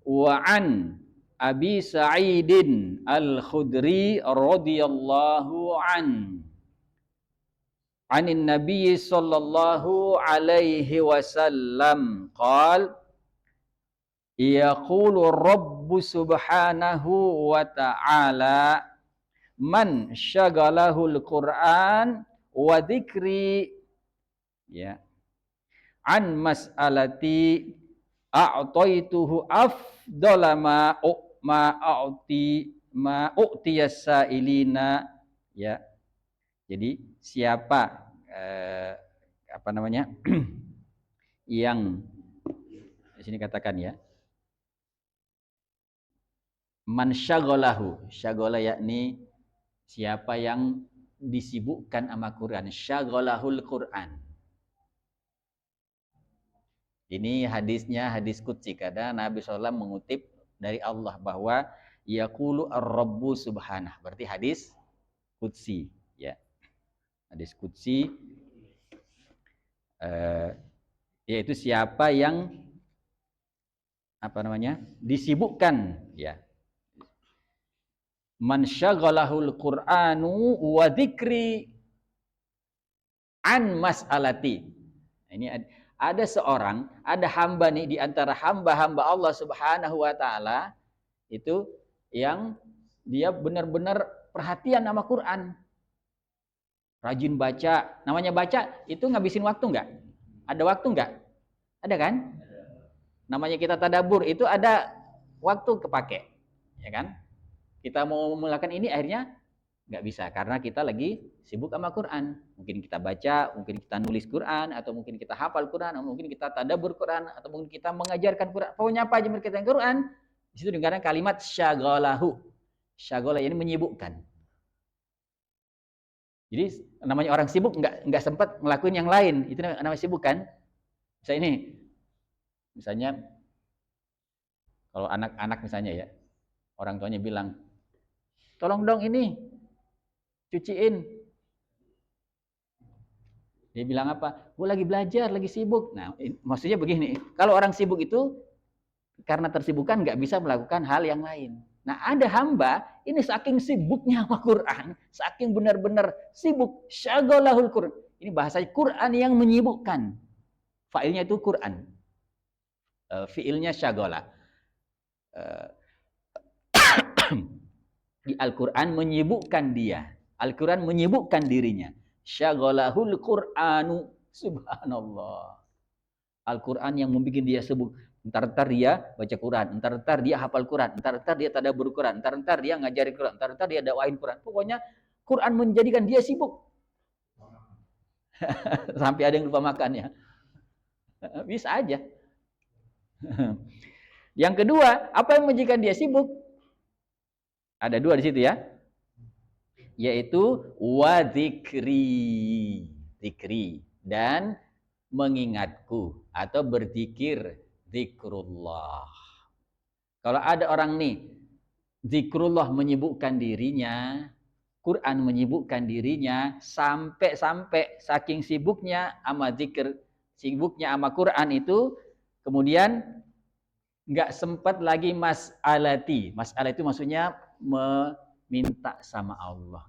wa an Abi Sa'idin Al-Khudri radhiyallahu an anin Nabi sallallahu alaihi wasallam qala yaqulu Rabbu subhanahu wa ta'ala man syagalahul Qur'an wa dzikri ya an mas'alati a'taituhu afdala ma u'tiyas sa'ilina ya. Jadi siapa apa namanya yang di sini katakan ya, man syaghalahu, syaghala yakni siapa yang disibukkan sama Quran, syaghalahul Quran. Ini hadisnya hadis qudsi, karena Nabi SAW mengutip dari Allah bahwa yaqulu ar-rabbu subhanah, berarti hadis qudsi ya. Hadis qudsi yaitu siapa yang apa namanya disibukkan ya, man syaghalahul Qur'anu wa dzikri an mas'alati. Ini ada seorang, ada hamba nih di antara hamba-hamba Allah Subhanahu wa taala itu yang dia benar-benar perhatian sama Quran. Rajin baca. Namanya baca itu ngabisin waktu enggak? Ada waktu enggak? Ada kan? Namanya kita tadabbur itu ada waktu kepake. Ya kan? Kita mau melakukan ini akhirnya nggak bisa karena kita lagi sibuk sama Quran. Mungkin kita baca, mungkin kita nulis Quran, atau mungkin kita hafal Quran, atau mungkin kita tadabbur Quran, atau mungkin kita mengajarkan Quran. Pokoknya apa aja berkaitan Quran, di situ digunakan kalimat syaghalahu. Syaghalah ini menyibukkan. Jadi namanya orang sibuk nggak sempat ngelakuin yang lain, itu namanya sibuk kan? Misalnya kalau anak-anak misalnya ya, orang tuanya bilang, tolong dong ini cuciin. Dia bilang apa? Gue lagi belajar, lagi sibuk. Nah, maksudnya begini, kalau orang sibuk itu karena tersibukan nggak bisa melakukan hal yang lain. Nah, ada hamba ini saking sibuknya sama Quran, saking benar-benar sibuk, syaghalahul Quran. Ini bahasanya Quran yang menyibukkan. Failnya itu Quran. Fiilnya syaghalah. Di Al-Quran menyibukkan dia. Al-Quran menyibukkan dirinya. Syaghalahul Qur'anu. Subhanallah. Al-Quran yang membuat dia sibuk. Entar dia baca Quran, entar dia hafal Quran, entar dia tadabbur Quran, entar dia ngajarin Quran, entar dia dakwain Quran. Pokoknya Quran menjadikan dia sibuk. Sampai ada yang lupa makan ya. Bisa aja. Yang kedua, apa yang menjadikan dia sibuk? Ada dua di situ ya. Yaitu wadzikri, zikri, dan mengingatku atau berzikir, zikrullah. Kalau ada orang nih, zikrullah menyibukkan dirinya, Quran menyibukkan dirinya, sampai saking sibuknya sama zikir, sibuknya sama Quran itu, kemudian nggak sempat lagi mas'alati. Mas'alah itu maksudnya meminta sama Allah,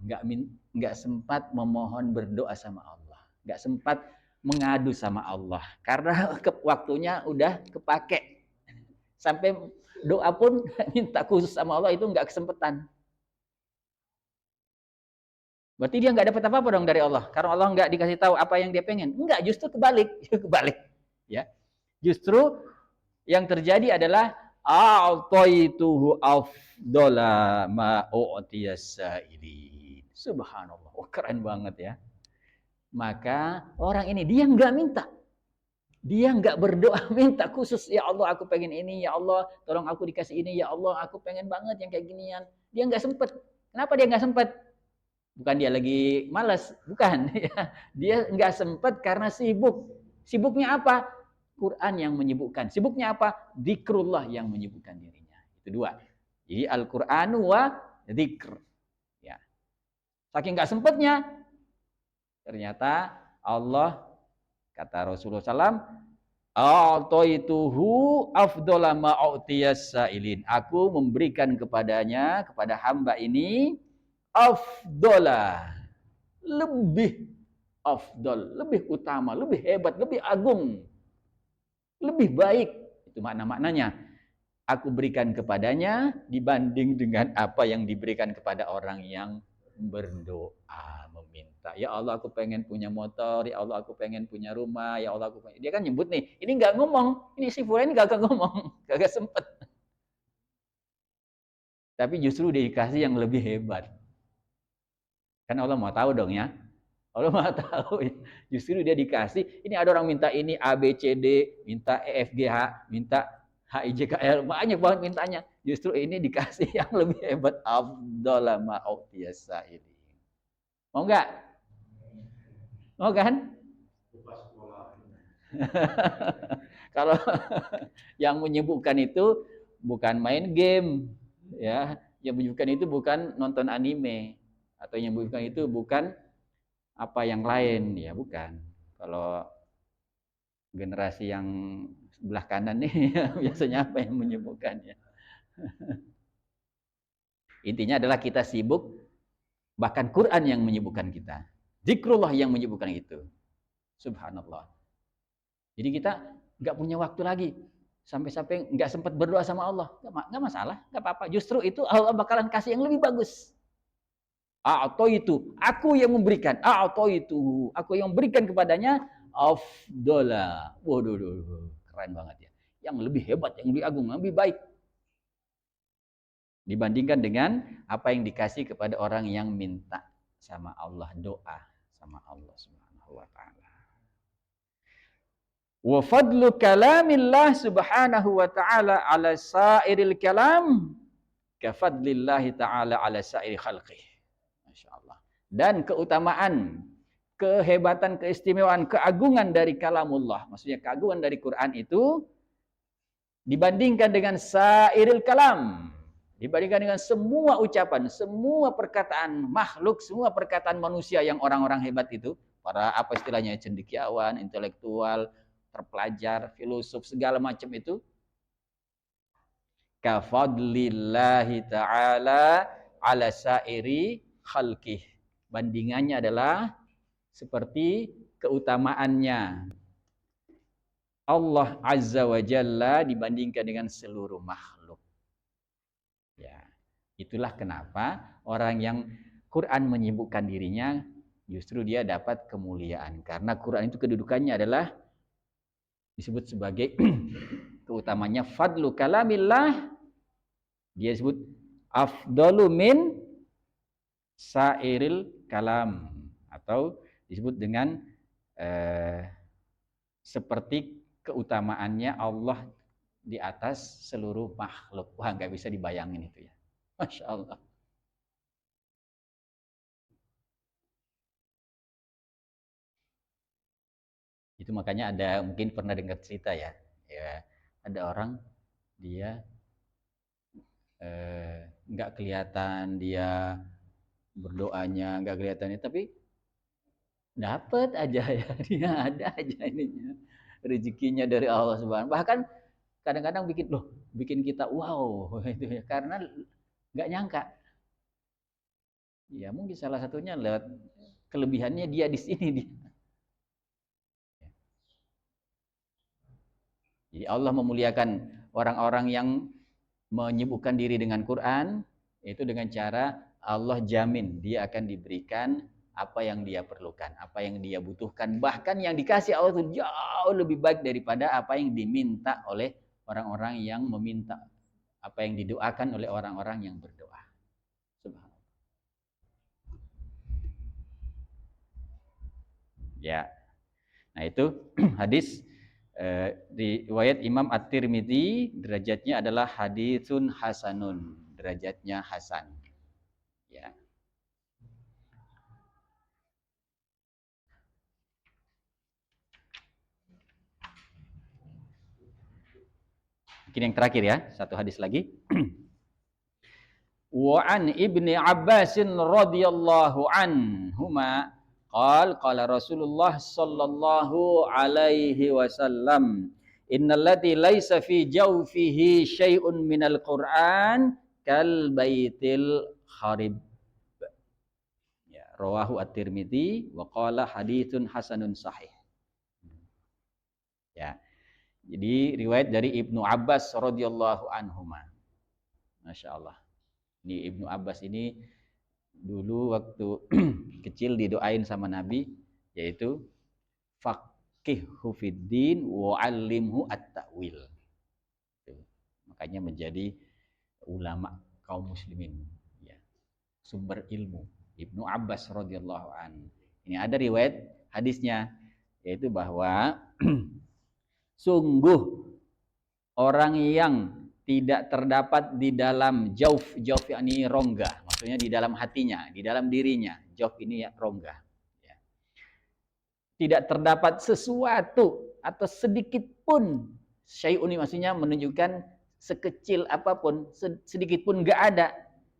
nggak sempat memohon berdoa sama Allah, nggak sempat mengadu sama Allah karena waktunya udah kepake. Sampai doa pun minta khusus sama Allah itu nggak kesempatan. Berarti dia nggak dapat apa-apa dong dari Allah, karena Allah nggak dikasih tahu apa yang dia pengen. Enggak, justru kebalik, kebalik. Ya, justru yang terjadi adalah a'taituhu afdala ma u'tiyas sa'ilin. Subhanallah. Oh, keren banget ya. Maka orang ini dia nggak minta. Dia nggak berdoa minta khusus, ya Allah aku pengen ini, ya Allah tolong aku dikasih ini, ya Allah aku pengen banget yang kayak ginian. Dia nggak sempet. Kenapa dia nggak sempet? Bukan dia lagi malas, bukan. Dia nggak sempet karena sibuk. Sibuknya apa? Quran yang menyibukkan. Sibuknya apa? Zikrullah yang menyibukkan dirinya. Itu dua. Jadi Al-Qur'anu wa dzikr. Ya. Saking nggak sempetnya, ternyata Allah kata Rasulullah SAW, a'taituhu afdhala ma u'tiyas sa'ilin. Aku memberikan kepadanya, kepada hamba ini, afdhala, lebih afdal, lebih utama, lebih hebat, lebih agung, lebih baik. Itu makna-maknanya. Aku berikan kepadanya dibanding dengan apa yang diberikan kepada orang yang berdoa, meminta. Ya Allah aku pengen punya motor, ya Allah aku pengen punya rumah, ya Allah aku pengen. Dia kan nyebut nih, ini nggak ngomong, ini si Fulan ini gak ngomong, gak sempet. Tapi justru dia dikasih yang lebih hebat. Kan Allah mau tahu dong ya. Allah mau tahu. Justru dia dikasih, ini ada orang minta ini A, B, C, D, minta E, F, G, H, minta H, I, J, K, L, banyak banget mintanya. Justru ini dikasih yang lebih hebat. Afdhala ma u'tiyasa ini. Mau nggak? Mau kan? Kalau yang menyibukkan itu bukan main game, ya. Yang menyibukkan itu bukan nonton anime, atau yang menyibukkan itu bukan apa yang lain, ya bukan. Kalau generasi yang sebelah kanan nih biasanya apa yang menyibukkannya? Intinya adalah kita sibuk, bahkan Quran yang menyibukkan kita, zikrullah yang menyibukkan itu. Subhanallah. Jadi kita nggak punya waktu lagi, sampai-sampai nggak sempat berdoa sama Allah. Nggak masalah, nggak apa-apa. Justru itu Allah bakalan kasih yang lebih bagus. A'taitu, aku yang memberikan. A'taitu, aku yang berikan kepadanya afdala. Waduh, keren banget ya. Yang lebih hebat, yang lebih agung, yang lebih baik dibandingkan dengan apa yang dikasih kepada orang yang minta sama Allah, doa sama Allah Subhanahu wa taala. Wa fadlu kalamillah subhanahu wa ta'ala ala sairil kalam ka fadlillahi ta'ala ala sairi khalqih. Masyaallah. Dan keutamaan, kehebatan, keistimewaan, keagungan dari kalamullah, maksudnya keagungan dari Quran itu dibandingkan dengan sairil kalam, dibandingkan dengan semua ucapan, semua perkataan makhluk, semua perkataan manusia yang orang-orang hebat itu, para apa istilahnya, cendekiawan, intelektual, terpelajar, filosof, segala macam itu, kafadlillahi ta'ala ala sairi khalqih. Bandingannya adalah seperti keutamaannya Allah Azza wa Jalla dibandingkan dengan seluruh makhluk. Ya, itulah kenapa orang yang Quran menyibukkan dirinya justru dia dapat kemuliaan, karena Quran itu kedudukannya adalah disebut sebagai keutamanya fadlu kalamillah, dia disebut afdalu min sairil kalam, atau disebut dengan seperti keutamaannya Allah di atas seluruh makhluk. Wah, nggak bisa dibayangin itu ya. Masya Allah. Itu makanya ada, mungkin pernah dengar cerita ya, ada orang dia nggak kelihatan dia berdoanya, nggak kelihatannya, tapi dapat aja ya, dia ada aja ininya, rezekinya dari Allah Subhanahu. Bahkan kadang-kadang bikin kita wow itu ya, karena nggak nyangka. Ya mungkin salah satunya lewat kelebihannya dia di sini dia. Jadi Allah memuliakan orang-orang yang menyibukkan diri dengan Quran, itu dengan cara Allah jamin dia akan diberikan apa yang dia perlukan, apa yang dia butuhkan, bahkan yang dikasih Allah itu jauh lebih baik daripada apa yang diminta oleh orang-orang yang meminta, apa yang didoakan oleh orang-orang yang berdoa. Subhanallah. Ya, nah itu hadis riwayat Imam At-Tirmidzi, derajatnya adalah haditsun hasanun, derajatnya hasan. Ya. Mungkin yang terakhir ya, satu hadis lagi. Wa an Ibni Abbas radhiyallahu anhuma qala Rasulullah sallallahu alaihi wasallam, innal ladzi laisa fi jawfihi syai'un minal Qur'an kal baitil kharib. Ya, rawahu At-Tirmidzi wa qala haditsun hasanun sahih. Ya. Jadi riwayat dari Ibnu Abbas radhiyallahu anhuma. Masya Allah. Ini Ibnu Abbas ini dulu waktu kecil didoain sama Nabi, yaitu faqihhu fiddin wa 'allimhu at-ta'wil. Makanya menjadi ulama kaum muslimin, ya. Sumber ilmu Ibnu Abbas radhiyallahu an. Ini ada riwayat hadisnya, yaitu bahwa sungguh orang yang tidak terdapat di dalam jauf yakni rongga, maksudnya di dalam hatinya, di dalam dirinya. Jauf ini ya rongga. Ya. Tidak terdapat sesuatu atau sedikit pun, syai'un maksudnya menunjukkan sekecil apapun, sedikit pun enggak ada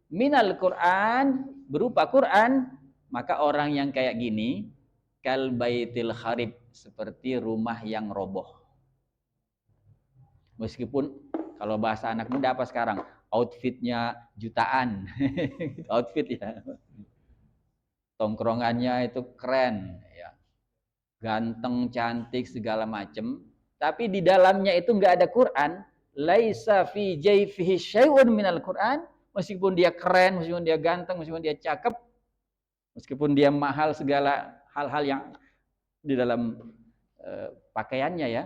minal Quran, berupa Quran, maka orang yang kayak gini kal baitil kharib, seperti rumah yang roboh. Meskipun kalau bahasa anak muda apa sekarang, outfitnya jutaan. Outfit ya. Tongkrongannya itu keren ya. Ganteng, cantik, segala macem. Tapi di dalamnya itu enggak ada Quran. Laisa fi jayfihi syai'un minal Quran. Meskipun dia keren, meskipun dia ganteng, meskipun dia cakep, meskipun dia mahal segala hal-hal yang di dalam pakaiannya ya,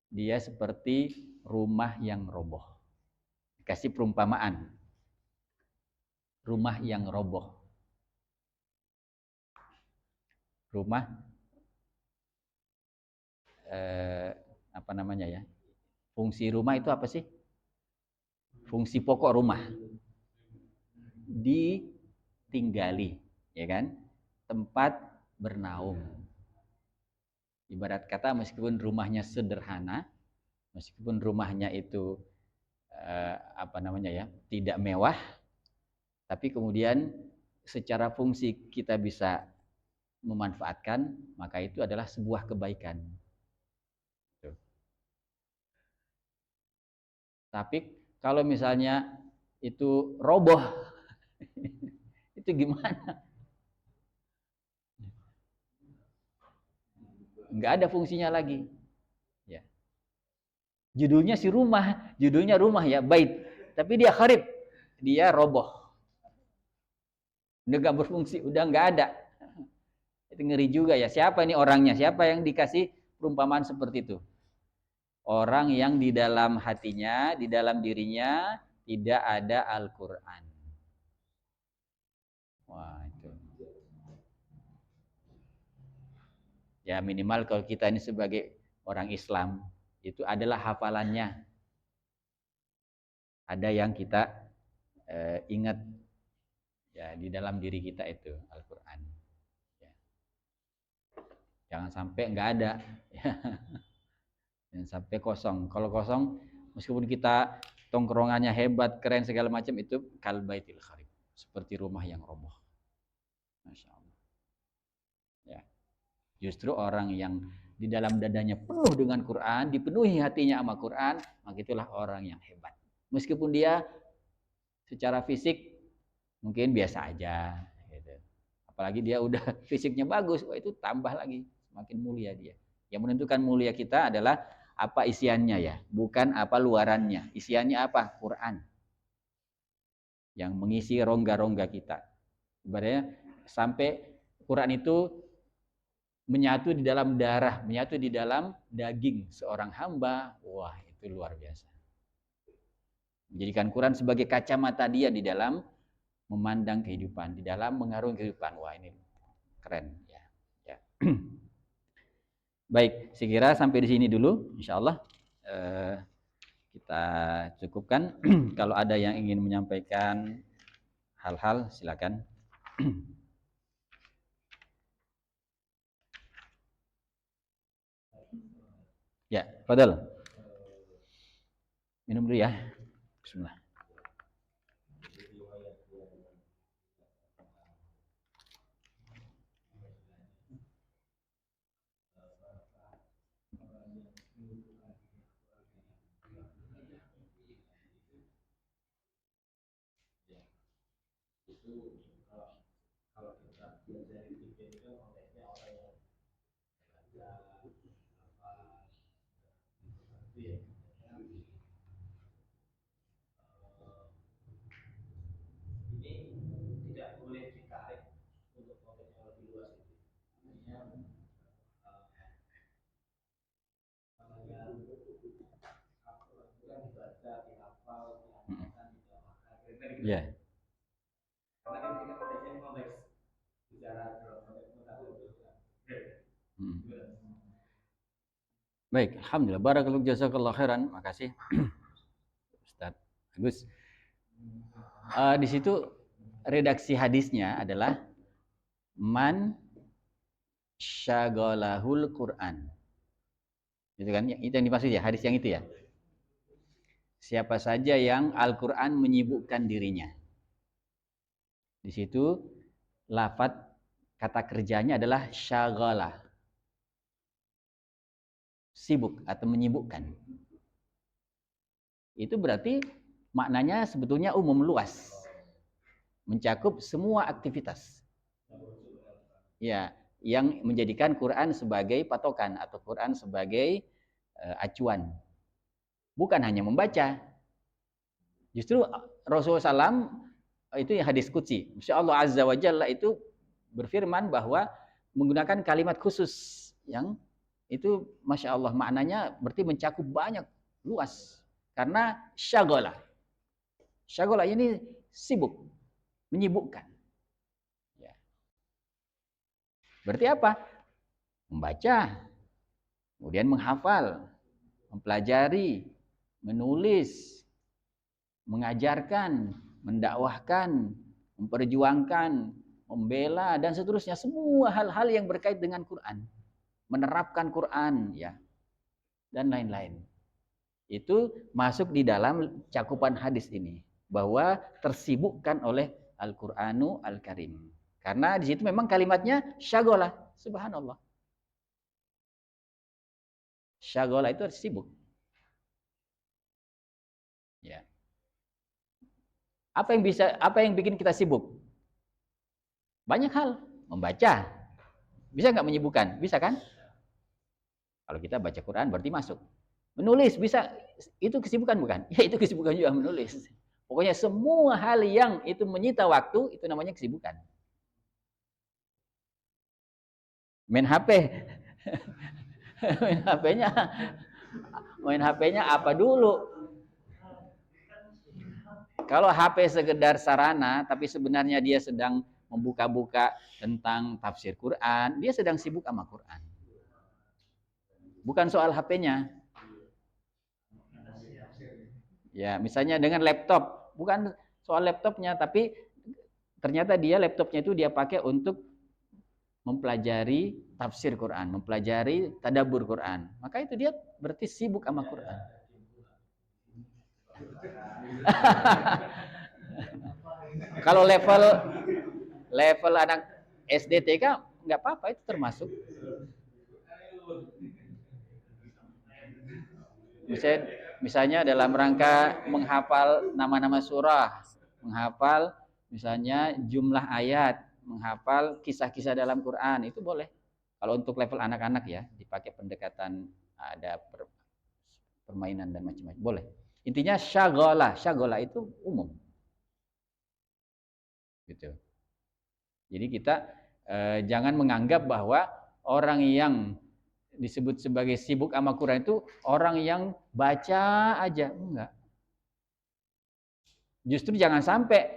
dia seperti rumah yang roboh. Dikasih perumpamaan. Rumah yang roboh. Rumah apa namanya ya? Fungsi rumah itu apa sih? Fungsi pokok rumah. Ditinggali, ya kan? Tempat bernaung. Ibarat kata meskipun rumahnya sederhana, meskipun rumahnya itu apa namanya ya, tidak mewah, tapi kemudian secara fungsi kita bisa memanfaatkan, maka itu adalah sebuah kebaikan. Tapi kalau misalnya itu roboh, itu gimana? Nggak ada fungsinya lagi. Ya. Judulnya rumah ya, bait. Tapi dia kharib, dia roboh. Udah nggak berfungsi, udah nggak ada. Itu ngeri juga ya. Siapa ini orangnya? Siapa yang dikasih perumpamaan seperti itu. Orang yang di dalam hatinya, di dalam dirinya tidak ada Al-Quran. Wah, itu. Ya minimal kalau kita ini sebagai orang Islam, itu adalah hafalannya. Ada yang kita ingat ya di dalam diri kita itu Al-Quran. Ya. Jangan sampai nggak ada. Jangan sampai kosong. Kalau kosong, meskipun kita tongkrongannya hebat, keren segala macam, itu kalbaitil kharib, seperti rumah yang roboh. Masya Allah. Ya. Justru orang yang di dalam dadanya penuh dengan Quran, dipenuhi hatinya sama Quran, maka itulah orang yang hebat. Meskipun dia secara fisik mungkin biasa aja, gitu. Apalagi dia udah fisiknya bagus, wah itu tambah lagi, semakin mulia dia. Yang menentukan mulia kita adalah apa isiannya ya, bukan apa luarannya. Isiannya apa? Quran. Yang mengisi rongga-rongga kita. Ibaratnya sampai Quran itu menyatu di dalam darah, menyatu di dalam daging seorang hamba. Wah, itu luar biasa. Menjadikan Quran sebagai kacamata dia di dalam memandang kehidupan, di dalam mengarungi kehidupan. Wah, ini keren ya. Ya. Baik, saya kira sampai di sini dulu, insya Allah kita cukupkan. Kalau ada yang ingin menyampaikan hal-hal, silakan. Ya, Fadal. Minum dulu ya. Bismillah. Ya. Baik, alhamdulillah. Barakallahu jazakallahu khairan. Makasih. Ustaz Agus. Di situ redaksi hadisnya adalah man syaghalahul Quran. Gitu kan? Itu yang dimaksud ya, hadis yang itu ya. Siapa saja yang Al-Quran menyibukkan dirinya. Di situ lafadz kata kerjanya adalah syaghalah. Sibuk atau menyibukkan. Itu berarti maknanya sebetulnya umum luas. Mencakup semua aktivitas. Ya, yang menjadikan Quran sebagai patokan atau Quran sebagai acuan. Bukan hanya membaca. Justru Rasulullah SAW itu yang hadis qudsi. Masya Allah Azza wa Jalla itu berfirman bahwa menggunakan kalimat khusus yang itu Masya Allah maknanya berarti mencakup banyak, luas. Karena syaghalah. Syaghalah ini sibuk, menyibukkan. Ya. Berarti apa? Membaca, kemudian menghafal, mempelajari, menulis, mengajarkan, mendakwahkan, memperjuangkan, membela dan seterusnya, semua hal-hal yang berkait dengan Quran, menerapkan Quran ya dan lain-lain. Itu masuk di dalam cakupan hadis ini bahwa tersibukkan oleh Al-Qur'anu Al-Karim. Karena di situ memang kalimatnya syaghalah, subhanallah. Syaghalah itu harus sibuk. Ya. Apa yang bikin kita sibuk? Banyak hal. Membaca. Bisa nggak menyibukkan? Bisa kan? Kalau kita baca Quran berarti masuk. Menulis bisa, itu kesibukan bukan? Ya itu kesibukan juga menulis. Pokoknya semua hal yang itu menyita waktu itu namanya kesibukan. Main HP. main HP-nya main HP-nya apa dulu? Kalau HP sekedar sarana, tapi sebenarnya dia sedang membuka-buka tentang tafsir Quran, dia sedang sibuk sama Quran. Bukan soal HP-nya. Ya, misalnya dengan laptop, bukan soal laptopnya, tapi ternyata dia laptopnya itu dia pakai untuk mempelajari tafsir Quran, mempelajari tadabbur Quran. Maka itu dia berarti sibuk sama Quran. Kalau level anak SD TK nggak apa-apa, itu termasuk. Misalnya dalam rangka menghafal nama-nama surah, menghafal misalnya jumlah ayat, menghafal kisah-kisah dalam Quran, itu boleh. Kalau untuk level anak-anak ya, dipakai pendekatan ada permainan dan macam-macam, boleh. Intinya syagola itu umum. Gitu. Jadi kita jangan menganggap bahwa orang yang disebut sebagai sibuk sama Quran itu orang yang baca aja, enggak. Justru jangan sampai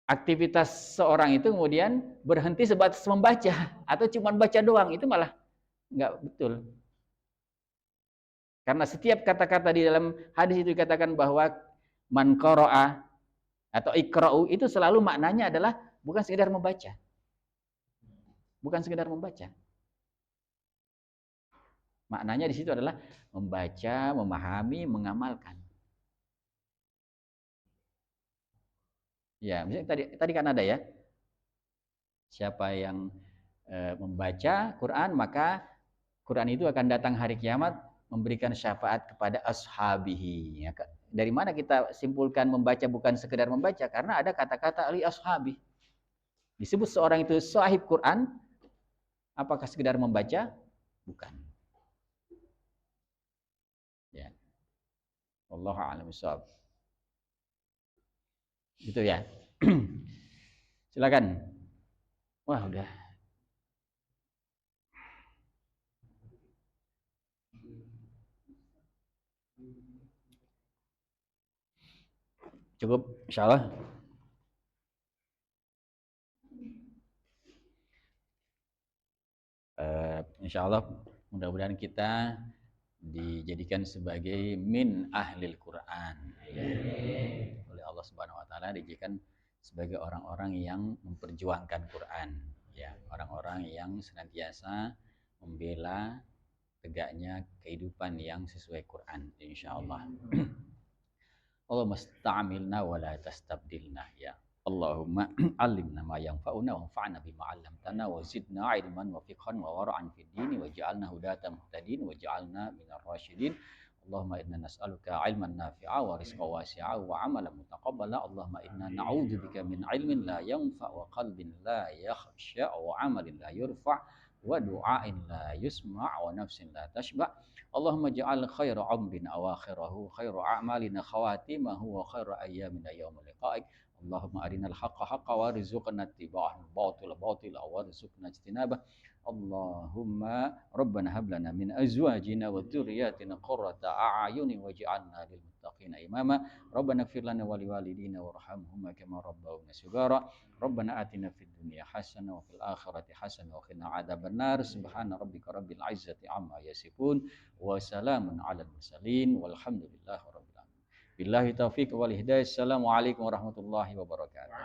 aktivitas seorang itu kemudian berhenti sebatas membaca atau cuma baca doang, itu malah enggak betul. Karena setiap kata-kata di dalam hadis itu dikatakan bahwa man qara'a atau ikra'u itu selalu maknanya adalah bukan sekedar membaca. Bukan sekedar membaca. Maknanya di situ adalah membaca, memahami, mengamalkan. Ya, misalnya tadi kan ada ya. Siapa yang membaca Quran, maka Quran itu akan datang hari kiamat memberikan syafaat kepada ashabihi. Ya, dari mana kita simpulkan membaca bukan sekedar membaca? Karena ada kata-kata li ashabi. Disebut seorang itu sahib Quran, apakah sekedar membaca? Bukan. Ya. Wallahu a'lam bishawab. Gitu ya. Silakan. Wah, udah. Cukup, insyaallah. Insyaallah mudah-mudahan kita dijadikan sebagai min ahlil Quran ya. Oleh Allah Subhanahu wa taala dijadikan sebagai orang-orang yang memperjuangkan Quran ya, orang-orang yang senantiasa membela tegaknya kehidupan yang sesuai Quran insyaallah. Allahumma sta'amilna wa la tastabdilna ya. Allahumma alimna ma yanfa'una wa anfa'na bima 'allamtana wa zidna 'ilman wa fiqhan wa wara'an fid dini wa ja'alna hudatan muhtadin wa ja'alna minar rasyidin. Allahumma inna nas'aluka 'ilman nafi'a wa rizqan wasi'a wa 'amalan mutaqabbala. Allahumma inna na'udzubika min 'ilmin la yanfa' wa qalbin la yakhsha wa 'amalin la yurfa' wa du'ain la yusma' wa nafsin la tashba'. Allahumma ja'al khaira 'umrina awakhirahu, khairu a'malina khawatimahu wa khairu ayyamina yawma liqa'ik. Allahumma arinal haqqa haqqa warzuqna ittiba'ahu batila batila warzuqna ijtinabah. Allahumma rabbana hab lana min azwajina wa dhurriyyatina qurrata a'yuni waj'alna lil muttaqina imama. Rabbana ighfir lana wa liwalidina warhamhuma kama rabbawna shighara. Rabbana atina fid dunya hasanah wa fil akhirati hasanah wa qina adzabannar. Subhana rabbika rabbil izzati amma yasifun wa salamun alal mursalin walhamdulillahi rabbil alamin. Billahi taufiq wal hidayah. Assalamualaikum warahmatullahi wabarakatuh.